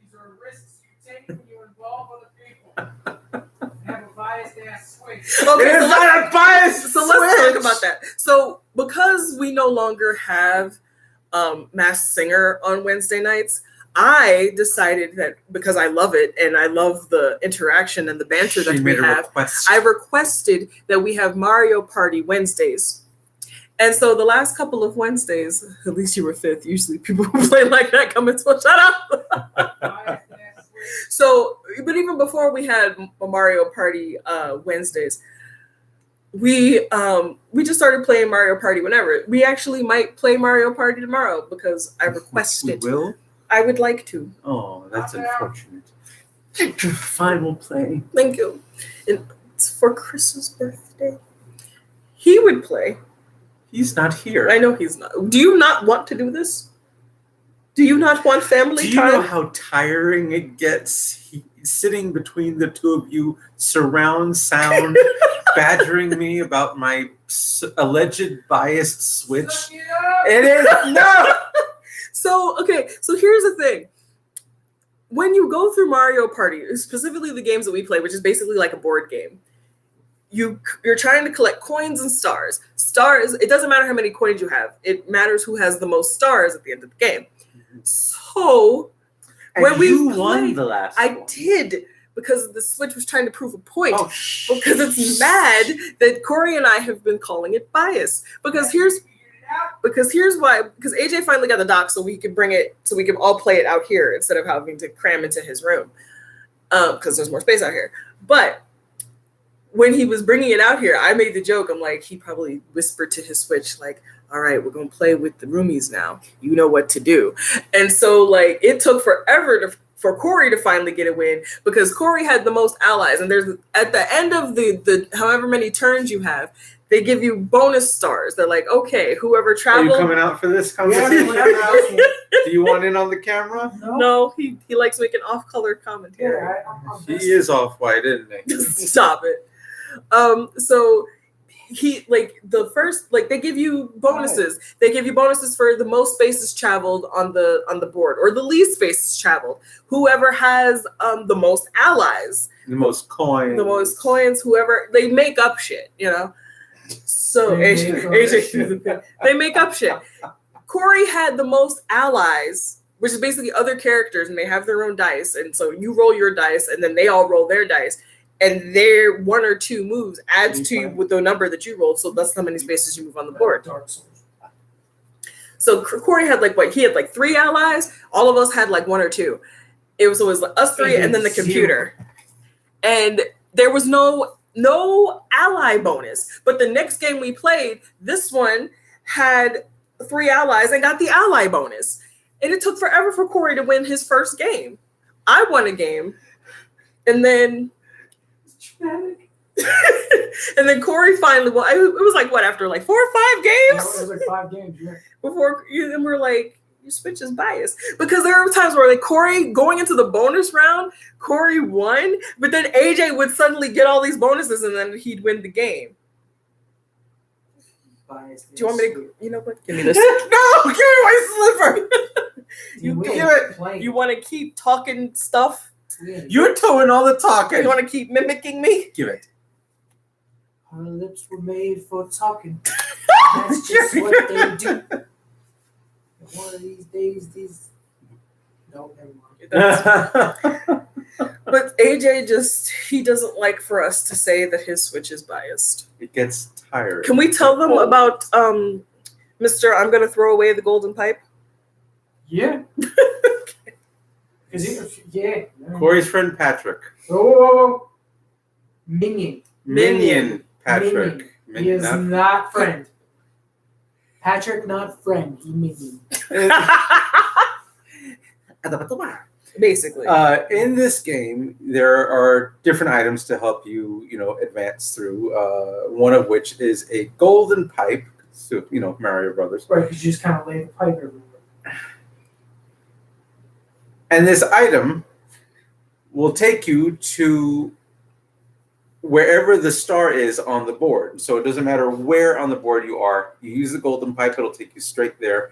these are risks you take when you involve other people. You have a biased ass switch. okay, It is not a bias. So let's switch. talk about that. So because we no longer have Masked Singer on Wednesday nights, I decided that because I love it and I love the interaction and the banter that She we made a have, request. I requested that we have Mario Party Wednesdays. And so the last couple of Wednesdays, at least you were fifth. Usually people who play like that come into a shut up. So, but even before we had a Mario Party Wednesdays, we just started playing Mario Party whenever. We actually might play Mario Party tomorrow because I requested. We will? I would like to. Oh, that's unfortunate. Fine, we'll play. Thank you. And it's for Chris's birthday. He would play. He's not here. I know he's not. Do you not want to do this? Do you not want family Do you time? know how tiring it gets? Sitting between the two of you, surround sound, badgering me about my alleged biased Switch. It is no. So, okay, so here's the thing. When you go through Mario Party, specifically the games that we play, which is basically like a board game, you're trying to collect coins and stars. Stars, it doesn't matter how many coins you have. It matters who has the most stars at the end of the game. So, when And we you won played, the last I one. did, because the Switch was trying to prove a point. Oh, Because it's mad that Corey and I have been calling it bias. Because here's why. Because AJ finally got the dock, so we could bring it, so we could all play it out here instead of having to cram into his room. Because there's more space out here. But when he was bringing it out here, I made the joke. I'm like, he probably whispered to his Switch, like, all right, we're going to play with the roomies now. You know what to do. And so, like, it took forever for Corey to finally get a win because Corey had the most allies. And there's at the end of the however many turns you have, they give you bonus stars. They're like, okay, whoever Are you traveled. coming out for this Yeah, conversation? whatever. Do you want in on the camera? No, he likes making off-color commentary. He is off white, isn't he? Stop it. So he like the first like they give you bonuses. They give you bonuses for the most spaces traveled on the board or the least spaces traveled. Whoever has the most allies, The most coins. whoever they make up shit, you know. So AJ threw the pin. They make up shit. Corey had the most allies, which is basically other characters, and they have their own dice. And so you roll your dice, and then they all roll their dice. And their one or two moves adds to you with the number that you rolled. So that's how many spaces you move on the board. Dark Souls. So Corey had like what? He had like 3 allies. All of us had like 1 or 2. It was like us 3 and then the computer. And there was no ally bonus. But the next game we played, this one had 3 allies and got the ally bonus. And it took forever for Corey to win his first game. I won a game. And then and then Corey finally won. It was like what, after like 4 or 5 It games was like 5 games. Yeah. before you, and we're like, your Switch is biased because there were times where like Corey going into the bonus round, Corey won, but then AJ would suddenly get all these bonuses and then he'd win the game. Biased. Do you want me to? You know what? Give me this. No, give me my slipper. You give it. You want to keep talking stuff? You're doing all the talking. You want to keep mimicking me? Give it. Our lips were made for talking. That's just what they do. One of these days, these. No, never mind. But AJ he doesn't like for us to say that his Switch is biased. It gets tired. Can we tell them about Mr. I'm gonna throw away the golden pipe? Yeah. Yeah. Corey's friend Patrick. Oh, Minion. Minion Patrick. He is Minion, not friend. Patrick, not friend. He minion. Basically. In this game, there are different items to help you, advance through. One of which is a golden pipe. So, Mario Brothers. Right, because you just kind of lay the pipe everywhere. And this item will take you to wherever the star is on the board. So it doesn't matter where on the board you are. You use the golden pipe, it'll take you straight there.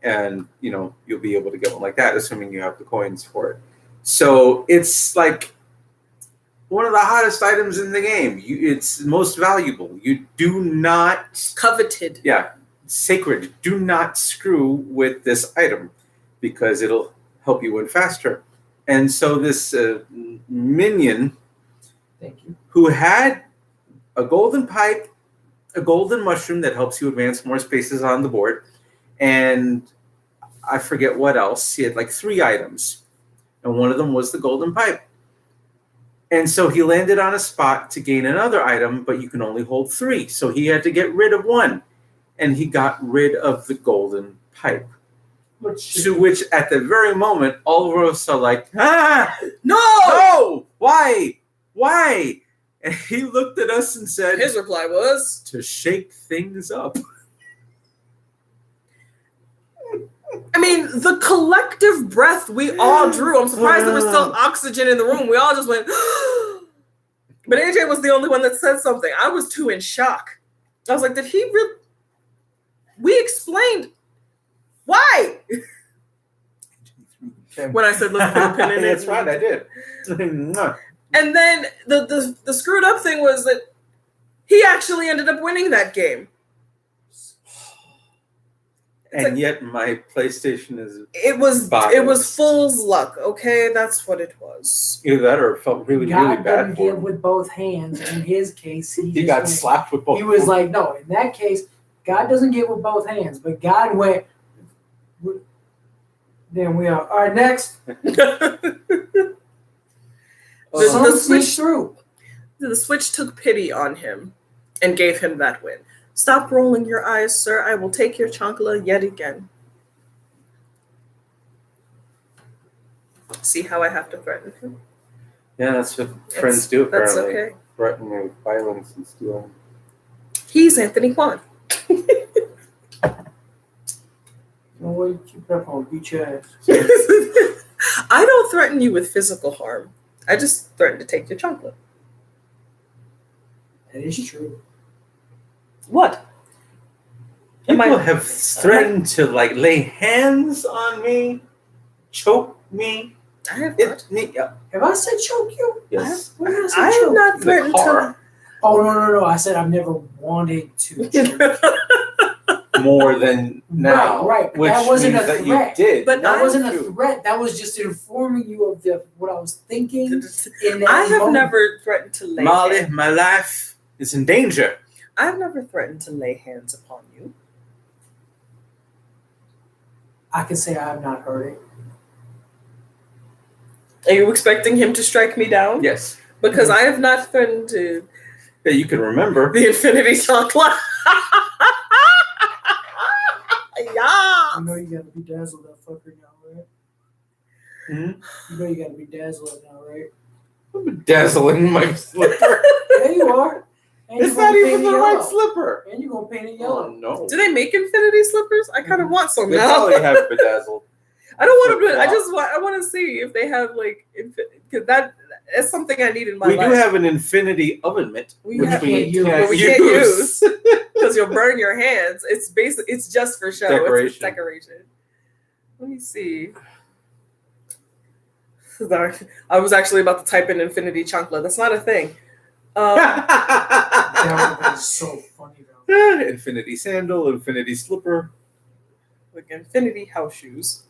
And, you'll be able to get one like that, assuming you have the coins for it. So it's like one of the hottest items in the game. It's most valuable. You do not... Coveted. Yeah, sacred. Do not screw with this item because it'll help you win faster. And so this minion Thank you. who had a golden pipe, a golden mushroom that helps you advance more spaces on the board, and I forget what else. He had like 3 items, and one of them was the golden pipe. And so he landed on a spot to gain another item, but you can only hold 3. So he had to get rid of 1, and he got rid of the golden pipe. To which, at the very moment, all of us are like, no, why? And he looked at us and said, His reply was, to shake things up. I mean, the collective breath we all drew. I'm surprised there was still oxygen in the room. We all just went, but AJ was the only one that said something. I was too in shock. I was like, did he really? We explained why. When I said, let's put a pin in it. That's right, I did. And then the screwed up thing was that he actually ended up winning that game. And yet my PlayStation is It was biased. fool's luck, okay? That's what it was. Either that or it felt really, God really didn't bad for give him. with both hands. In his case, he He just got went- slapped with both. He was like, no, in that case, God doesn't give with both hands, but God went. Then we are. All right, next. The Some switch- sneak through. The Switch took pity on him and gave him that win. Stop rolling your eyes, sir. I will take your chancla yet again. See how I have to threaten him? Yeah, that's what friends do That's apparently. okay. Threaten me with violence and stealing. He's Anthony Kwan. No way, keep it up on beat your ass. I don't threaten you with physical harm. I just threaten to take your chocolate. That is true. What? Am People I? have threatened to like lay hands on me, choke me. I have not. Have I said choke you? Yes. When did I say I have choke? not In the threatened to. car. Oh no! I said I've never wanted to. Choke. More than now. Right. Which That wasn't means a that threat. you did. But That I- wasn't a threat. That was just informing you of what I was thinking. In that I have moment. never threatened to lay. Molly, hands. my life is in danger. I've never threatened to lay hands upon you. I can say I have not heard it. Are you expecting him to strike me down? Yes. Because I have not threatened to That you can remember. the Infinity Chocolate. Yeah. You know you gotta bedazzle that fucker now, right? Mhm. You know you gotta bedazzle it now, right? I'm bedazzling my slipper. Yeah, you are. And It's you're gonna not paint even it the right yellow. slipper. And you're gonna paint it Oh yellow. no. Do they make Infinity slippers? I kind of want some They now. probably have bedazzled. I don't want to. I just want. I want to see if they have like because that's something I need in my We life. do have an infinity oven mitt, We which have- we Can't can't, we use. can't use. Because you'll burn your hands. It's basic. It's just for show. It's Decoration. decoration. Let me see. Sorry. I was actually about to type in Infinity Chancla. That's not a thing. That would have been so funny though. Infinity sandal, infinity slipper. Like Infinity house shoes.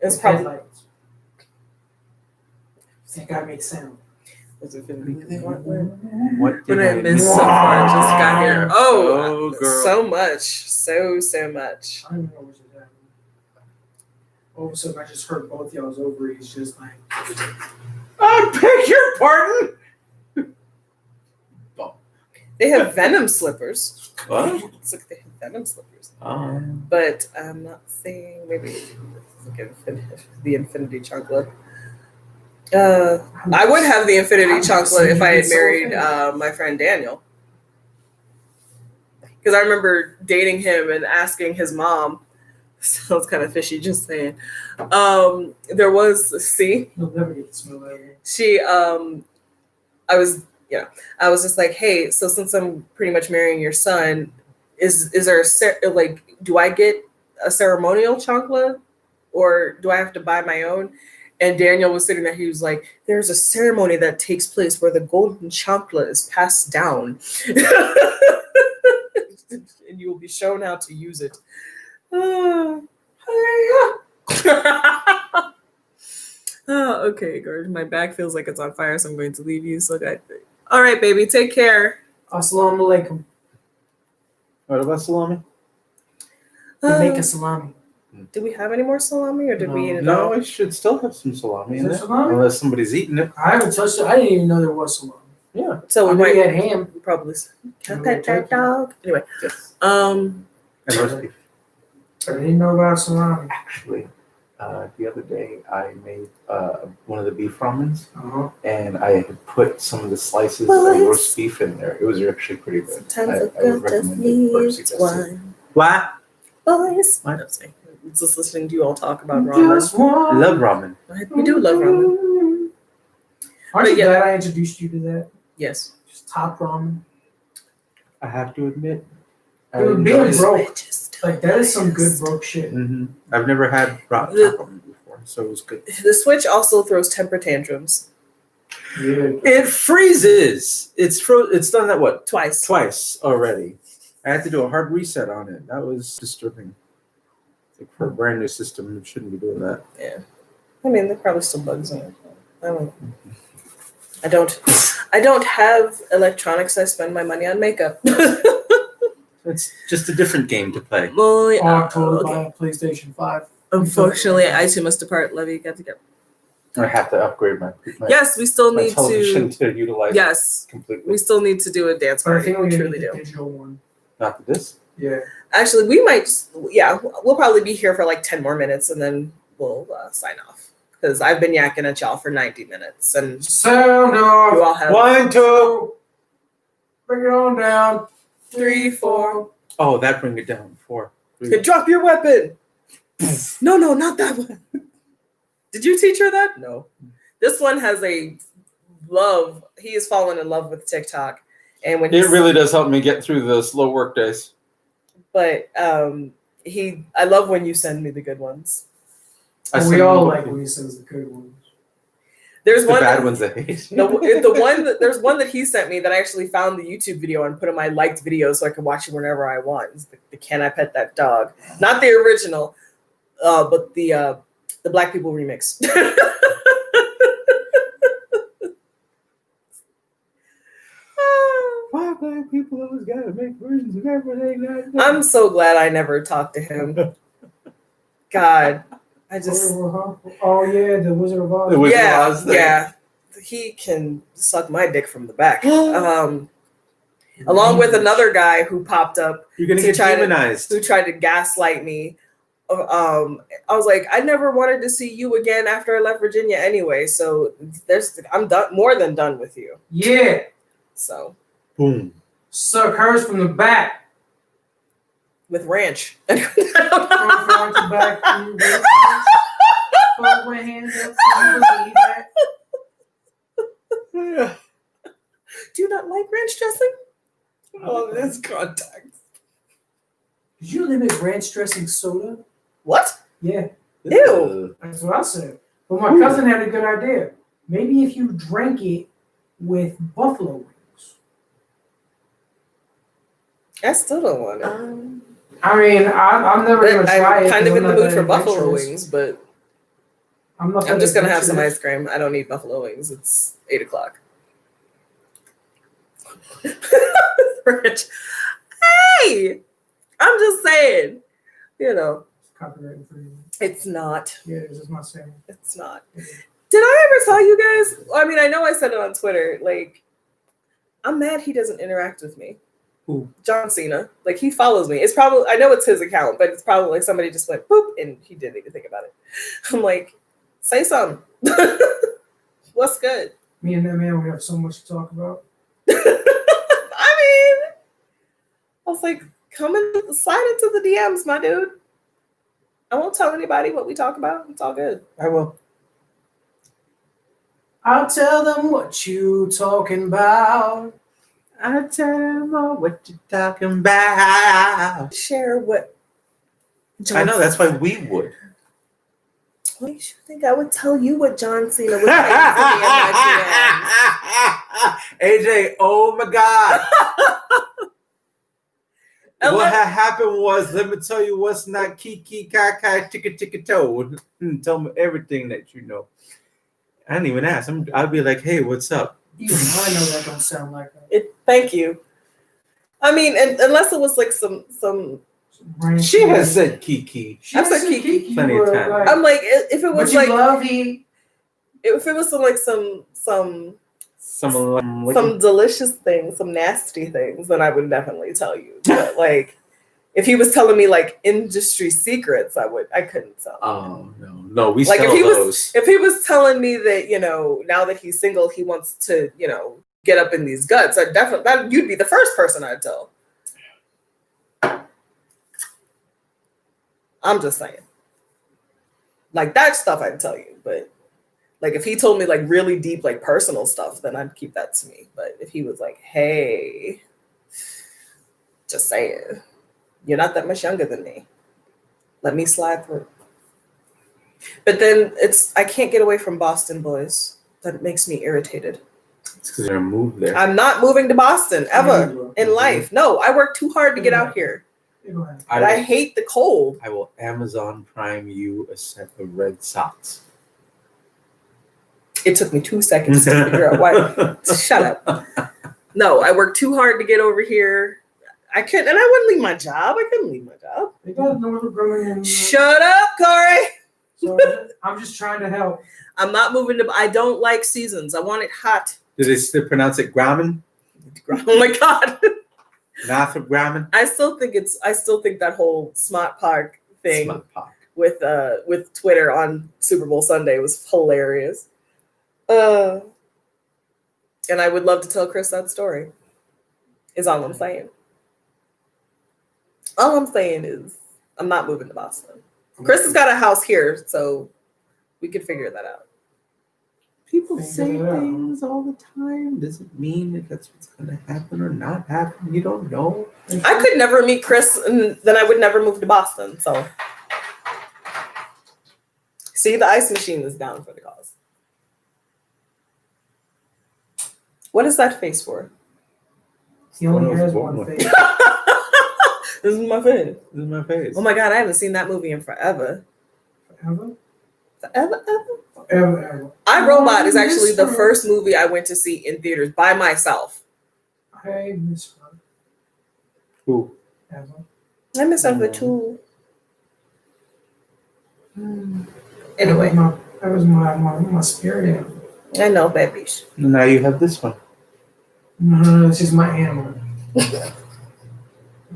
It's With probably headlights. That guy makes sound. it's Infinity. What What did did I miss so miss? far? I just got here. Oh, girl. so much. So much. I don't even know what just happened. All of a sudden, I just heard both y'all's ovaries just like. I beg your pardon. They have Venom slippers. What? It's like they have Venom slippers. Oh. But I'm not seeing maybe it's like the Infinity Chocolate. I would have the Infinity Chocolate if I had married my friend Daniel. Because I remember dating him and asking his mom. Sounds kind of fishy, just saying. There was, see, You'll never get to smell that again. she, I was just like, hey, so since I'm pretty much marrying your son, is there do I get a ceremonial chancla or do I have to buy my own? And Daniel was sitting there. He was like, there's a ceremony that takes place where the golden chancla is passed down. And you will be shown how to use it. Oh, okay, Gordon. My back feels like it's on fire, so I'm going to leave you. So that. All right, baby. Take care. Assalamu alaikum. What about salami? We make Uh, a salami. do we have any more salami, or did we eat it No, all? I should still have some salami Is in there there, salami? unless somebody's eating it. I haven't touched it. I didn't even know there was salami. Yeah. So I we knew we might had ham. probably. Can I We pet had that turkey. dog? Anyway, Yes. um, And roast beef. But I didn't know about salami. Actually, the other day I made one of the beef ramens, Uh-huh. and I had put some of the slices Boys. of roast beef in there. It was actually pretty good. sometimes I a would girl just recommend it or needs suggest it. one. What? Boys. What? I'm saying. Just listening to you all talk about ramen. Just one. I love ramen. We do love ramen. Aren't you But yeah. glad I introduced you to that? Yes. Just top ramen. I have to admit, I Dude, enjoy being it. broke. Like, that is some good broke shit. Mhm. I've never had ramen before, so it was good. The Switch also throws temper tantrums Yeah. It freezes. It's done that what twice. already. I had to do a hard reset on it. That was disturbing. Like for a brand new system, it shouldn't be doing that. Yeah. I mean, there probably still bugs in it. I don't have electronics. I spend my money on makeup. It's just a different game to play. Well, Oh, yeah, I totally okay. buy a PlayStation 5. Unfortunately, I too must depart. Love you. Got to go. I have to upgrade my Yes, we still my need television to. to utilize Yes, it completely. we still need to do a dance But I party. think we're We going to truly get the do. digital one. Not this. Yeah. Actually, we might. Yeah, we'll probably be here for like 10 more minutes, and then we'll sign off because I've been yakking at y'all for 90 minutes, and Sound you off. all have 1, 2. Bring it on down. 3, 4. Oh, that bring it down. 4. 3. Drop your weapon. No, not that one. Did you teach her that? No. This one has a love. He has fallen in love with TikTok, and when It really does help me get through the slow work days. But I love when you send me the good ones. We all like when he says the good ones. There's the one bad that, ones I hate. there's one that he sent me that I actually found the YouTube video and put in my liked videos so I could watch it whenever I want. It's the Can I Pet That Dog? Not the original, but the Black People remix. Why black people always gotta make versions of everything? I'm so glad I never talked to him. God, I just Oh, yeah, the Wizard of Oz. The Wizard of Oz thing. yeah. He can suck my dick from the back. Along with another guy who popped up You're gonna To get try to- demonized. who tried to gaslight me. I was like, I never wanted to see you again after I left Virginia anyway. So I'm done, more than done with you. Yeah. So Boom. Suck hers from the back. with ranch. Front to back. Put my hands up so you believe that. Do you not like ranch dressing? Oh, this contact. Did you limit ranch dressing soda? What? Yeah, Ew. that's what I said. But my cousin had a good idea. Maybe if you drank it with buffalo wings. I still don't want it. I mean, I'm never going to try it. I'm kind of 'cause in the I'm not mood that for buffalo adventurous. wings, but I'm not. I'm that just gonna have some adventurous. ice cream. I don't need buffalo wings. It's 8:00. Ranch. Hey, I'm just saying. You know, Copyright infringement. it's not. Yeah, this is my saying. It's not. Did I ever tell you guys? I mean, I know I said it on Twitter. Like, I'm mad he doesn't interact with me. Who? John Cena. Like, he follows me. It's probably, I know it's his account, but it's probably like somebody just went boop and he didn't even think about it. I'm like, say something. What's good? Me and that man, we have so much to talk about. I mean, I was like, come and slide into the DMs, my dude. I won't tell anybody what we talk about. It's all good. I will. I'll tell them what you talking about. I tell them all what you're talking about. Share what. I know, that's why we would. What makes you think I would tell you what John Cena was like to me in my AJ, oh my God. And What let- had happened was, let me tell you what's not kiki, kakai, ticka, ticka, toe. Tell me everything that you know. I didn't even ask. I'd be like, hey, what's up? Even I know that don't sound like her. Thank you. I mean, and unless it was like some. She has said Kiki. She I've has said said Kiki plenty of but, times. like, I'm like, if it was but like, you love he. if it was some Some delicious things, some nasty things, then I would definitely tell you. But like, if he was telling me like industry secrets, I couldn't tell. Oh no, we Like sell those. if he was telling me that, now that he's single, he wants to, get up in these guts, I definitely you'd be the first person I'd tell. I'm just saying. Like that stuff I'd tell you, but like if he told me like really deep, like personal stuff, then I'd keep that to me. But if he was like, hey, just saying, you're not that much younger than me. Let me slide through. But then I can't get away from Boston boys. That makes me irritated. It's because you're gonna move there. I'm not moving to Boston ever in life. No, I work too hard to get out here. And I hate the cold. I will Amazon Prime you a set of red socks. It took me 2 seconds to figure out why. Shut up. No, I work too hard to get over here. I couldn't, and I wouldn't leave my job. I couldn't leave my job. They got Northrop Grumman. Shut up, Corey. So I'm just trying to help. I'm not moving to. I don't like seasons. I want it hot. Do they still pronounce it Grumman? Oh my god. Northrop Grumman? I still think that whole Smart Park thing Smart Park. with Twitter on Super Bowl Sunday was hilarious. And I would love to tell Chris that story. Is all I'm saying. All I'm saying is I'm not moving to Boston. Chris has got a house here, so we could figure that out. People say things all the time. Does it mean that that's what's going to happen or not happen? You don't know. I could never meet Chris, and then I would never move to Boston. So, see, the ice machine is down for the cause. What is that face for? He only has one face. This is my face. This is my face. Oh my god, I haven't seen that movie in forever. Forever? Forever, ever. Ever. I, Robot is actually the first movie I went to see in theaters by myself. I miss her. Who? Ever. I miss her too. Anyway, That was my spirit. I know, babies. Now you have this one. No, it's just my animal.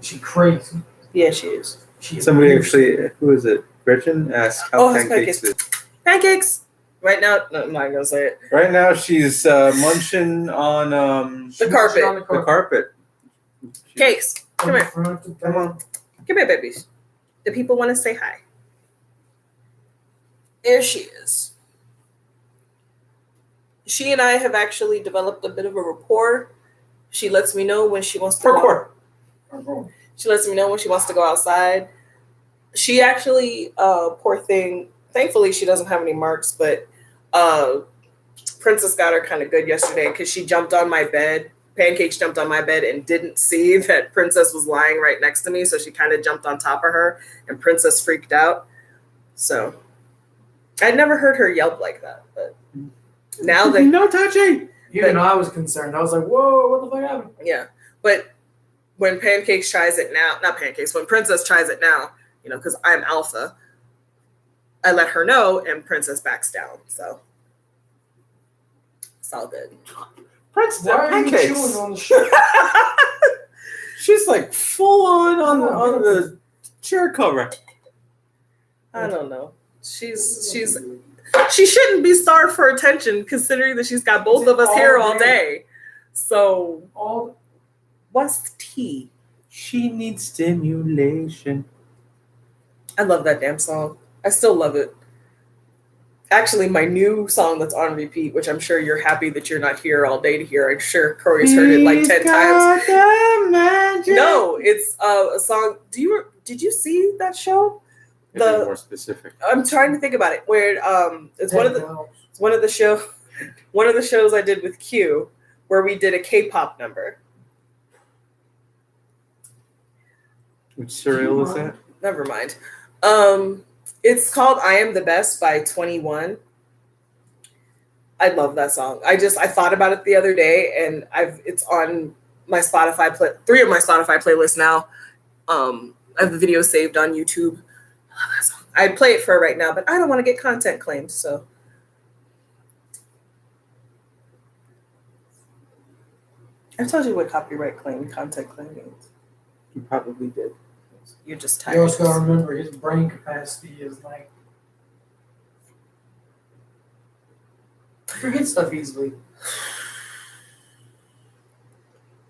She crazy. Yeah, she is. Somebody actually, who is it? Gretchen asked how Oh, it's pancakes is. Pancakes. Right now, no, I'm not gonna say it. Right now, she's munching on The carpet. the carpet. Cakes. Come here. Come on. Come here, babies. The people want to say hi. There she is. She and I have actually developed a bit of a rapport. She lets me know when she wants to go. She lets me know when she wants to go outside. She actually, poor thing, thankfully she doesn't have any marks, but Princess got her kind of good yesterday because she jumped on my bed. Pancakes jumped on my bed and didn't see that Princess was lying right next to me, so she kind of jumped on top of her, and Princess freaked out. So I'd never heard her yelp like that, but now that No touching. Even I was concerned. I was like, whoa, what the fuck happened? yeah, but when Pancakes tries it now, not Pancakes, when Princess tries it now, because I'm alpha, I let her know, and Princess backs down. So it's all good. Princess Why are you chewing pancakes. on the shit? She's like full on the chair cover. I don't know. She shouldn't be starved for attention, considering that she's got both of us here all day. So All what's tea? She needs stimulation. I love that damn song. I still love it. Actually, my new song that's on repeat, which I'm sure you're happy that you're not here all day to hear. I'm sure Corey's heard it like 10 times. No, it's a song. Did you see that show? Be more specific. I'm trying to think about it. Where it's one of the shows I did with Q, where we did a K-pop number. Which cereal is that? Never mind. It's called "I Am the Best" by 21. I love that song. I thought about it the other day, and it's on my Spotify three of my Spotify playlists now. I have the video saved on YouTube. I love that song. I'd play it for right now, but I don't want to get content claimed, so. I've told you what copyright claim, content claim means. You probably did. You're just You tired. also gotta remember his brain capacity is like forget stuff easily.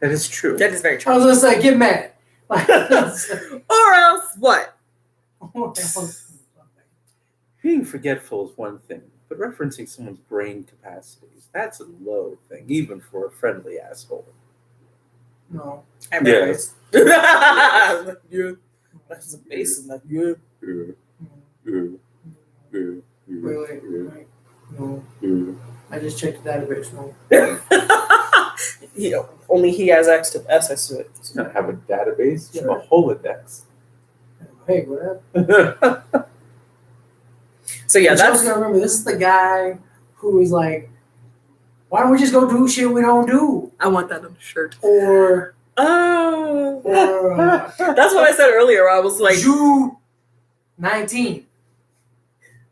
That is true. That is very I true. was gonna say, get mad. Like, Or else what? Being forgetful is one thing, but referencing someone's brain capacities, that's a low thing, even for a friendly asshole. no. Yes. Yeah. That's a bass in that. Yeah. Wait. No. I just checked the database. No. Only he has access to it. It's not have a database, you have a Holodex. Hey, whatever. So yeah, But you that's also gotta remember, this is the guy who is like, why don't we just go do shit we don't do? I want that on a shirt. Or Oh, that's what I said earlier. I was like, June 19th.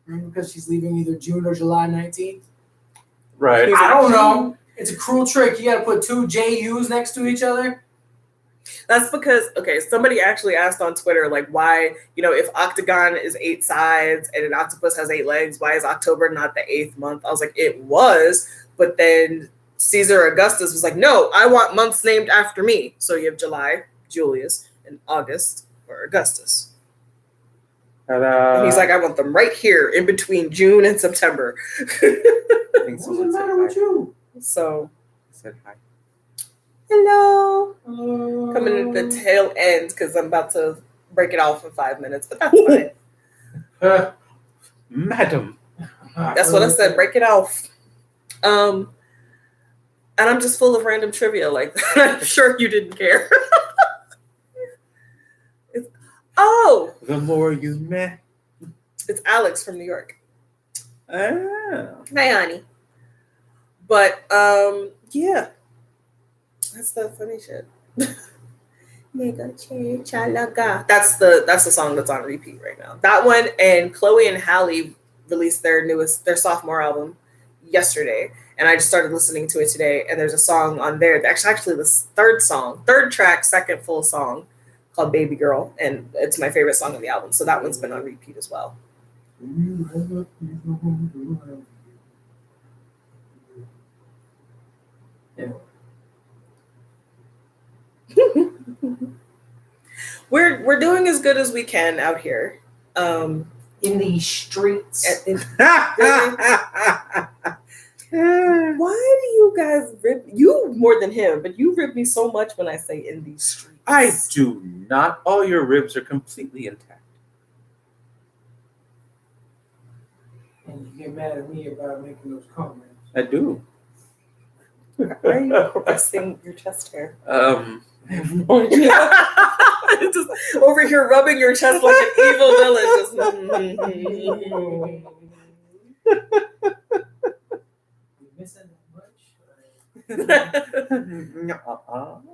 Remember, because she's leaving either June or July 19th. Right. I don't know. It's a cruel trick. You gotta put two JUs next to each other. that's because somebody actually asked on Twitter like why if Octagon is 8 sides and an octopus has 8 legs, why is October not the 8th month? I was like, it was, but then Caesar Augustus was like, no, I want months named after me. So you have July, Julius, and August or Augustus. And he's like, I want them right here in between June and September. I think What's the someone said matter hi. with you? So, I said hi. hello. Coming at the tail end because I'm about to break it off in 5 minutes, but that's fine. Madam. That's what I said. Break it off. And I'm just full of random trivia like that. I'm sure you didn't care. Oh, The more you met. it's Alex from New York. Ah. Hi, honey. But yeah, that's the funny shit. That's the song that's on repeat right now. That one, and Chloe and Halle released their sophomore album yesterday, and I just started listening to it today. And there's a song on there, actually the third track, second full song, called "Baby Girl," and it's my favorite song on the album. So that one's been on repeat as well. Yeah. We're doing as good as we can out here. In these streets. Why do you guys rib you more than him? But you rib me so much when I say in these streets. I do not. All your ribs are completely intact. And you get mad at me about making those comments. I do. Why are you caressing your chest hair? Just over here rubbing your chest like an evil villain. You missing that much?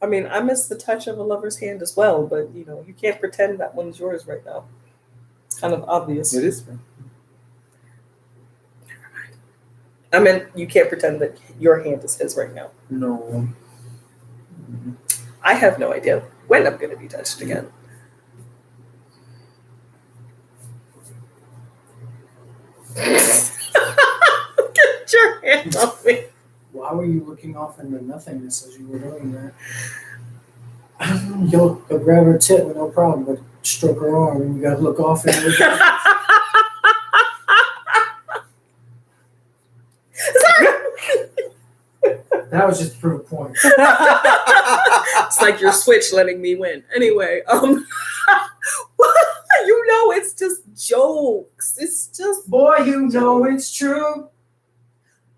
I mean, I miss the touch of a lover's hand as well, but you can't pretend that one's yours right now. It's kind of obvious. It is. I mean, you can't pretend that your hand is his right now. No. I have no idea when I'm going to be touched again. Get your hand off me. Why were you looking off into nothingness as you were doing that? You'll grab her tit with no problem, but stroke her arm and you gotta look off and look at That was just to prove a point. It's like your Switch letting me win. Anyway, it's just jokes. It's just Boy, you know it's true.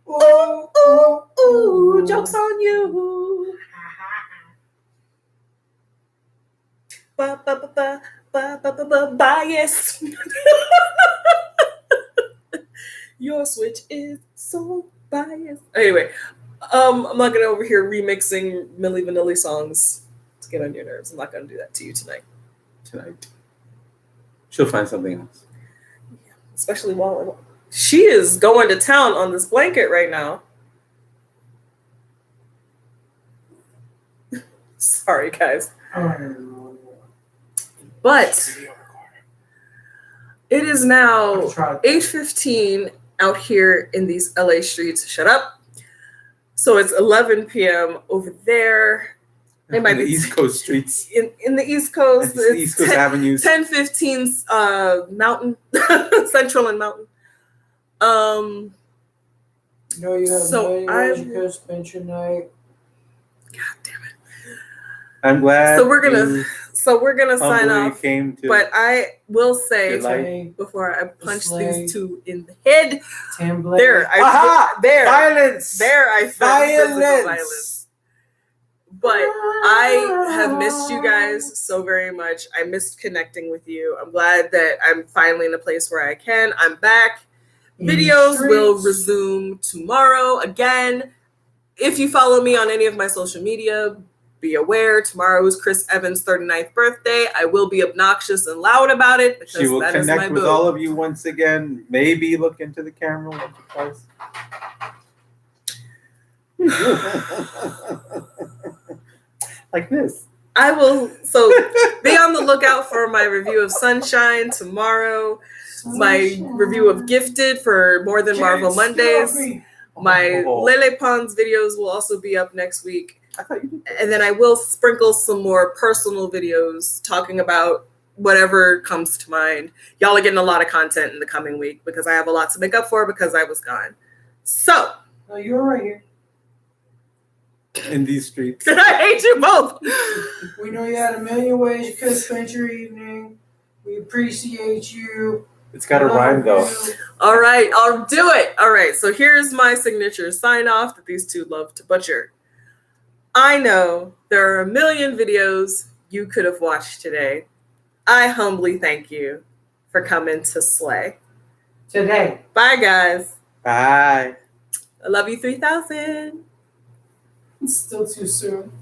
ooh, jokes on you. Bias. Your switch is so biased. Anyway, I'm not gonna over here remixing Milli Vanilli songs to get on your nerves. I'm not gonna do that to you tonight. She'll find something else. Especially while she is going to town on this blanket right now. Sorry, guys. But it is now 8:15 out here in these LA streets. Shut up. So it's 11 p.m. over there. It might the be East Coast streets. in the East Coast. The East Coast avenues. 10:15 Mountain, Central and Mountain. No, you have So no I'm- you could spend your night. God damn it. I'm glad. So we're gonna- you So we're gonna sign humbly off. Came to But I will say Good light. Tay, before I punch Slay. these two in the head, Tamblay. there Aha! Violence. there I felt physical Violence. violence. But I have missed you guys so very much. I missed connecting with you. I'm glad that I'm finally in a place where I can. I'm back. In the Videos will streets. resume tomorrow. Again, if you follow me on any of my social media, be aware tomorrow is Chris Evans' 39th birthday. I will be obnoxious and loud about it because She will that is my connect with boo. all of you once again. Maybe look into the camera once or twice. Like this. I will be on the lookout for my review of Sunshine tomorrow. My review of Gifted for More Than Marvel Mondays. My Oh. Lele Pons videos will also be up next week. I thought you did. And then I will sprinkle some more personal videos talking about whatever comes to mind. Y'all are getting a lot of content in the coming week because I have a lot to make up for because I was gone. So, No, you're right here. In these streets. I hate you both. We know you had a million ways you could have spent your evening. We appreciate you. It's got a rhyme though. All right, I'll do it. All right, so here's my signature sign off that these two love to butcher. I know there are a million videos you could have watched today. I humbly thank you for coming to Slay. Today. Bye, guys. Bye. I love you 3000. It's still too soon.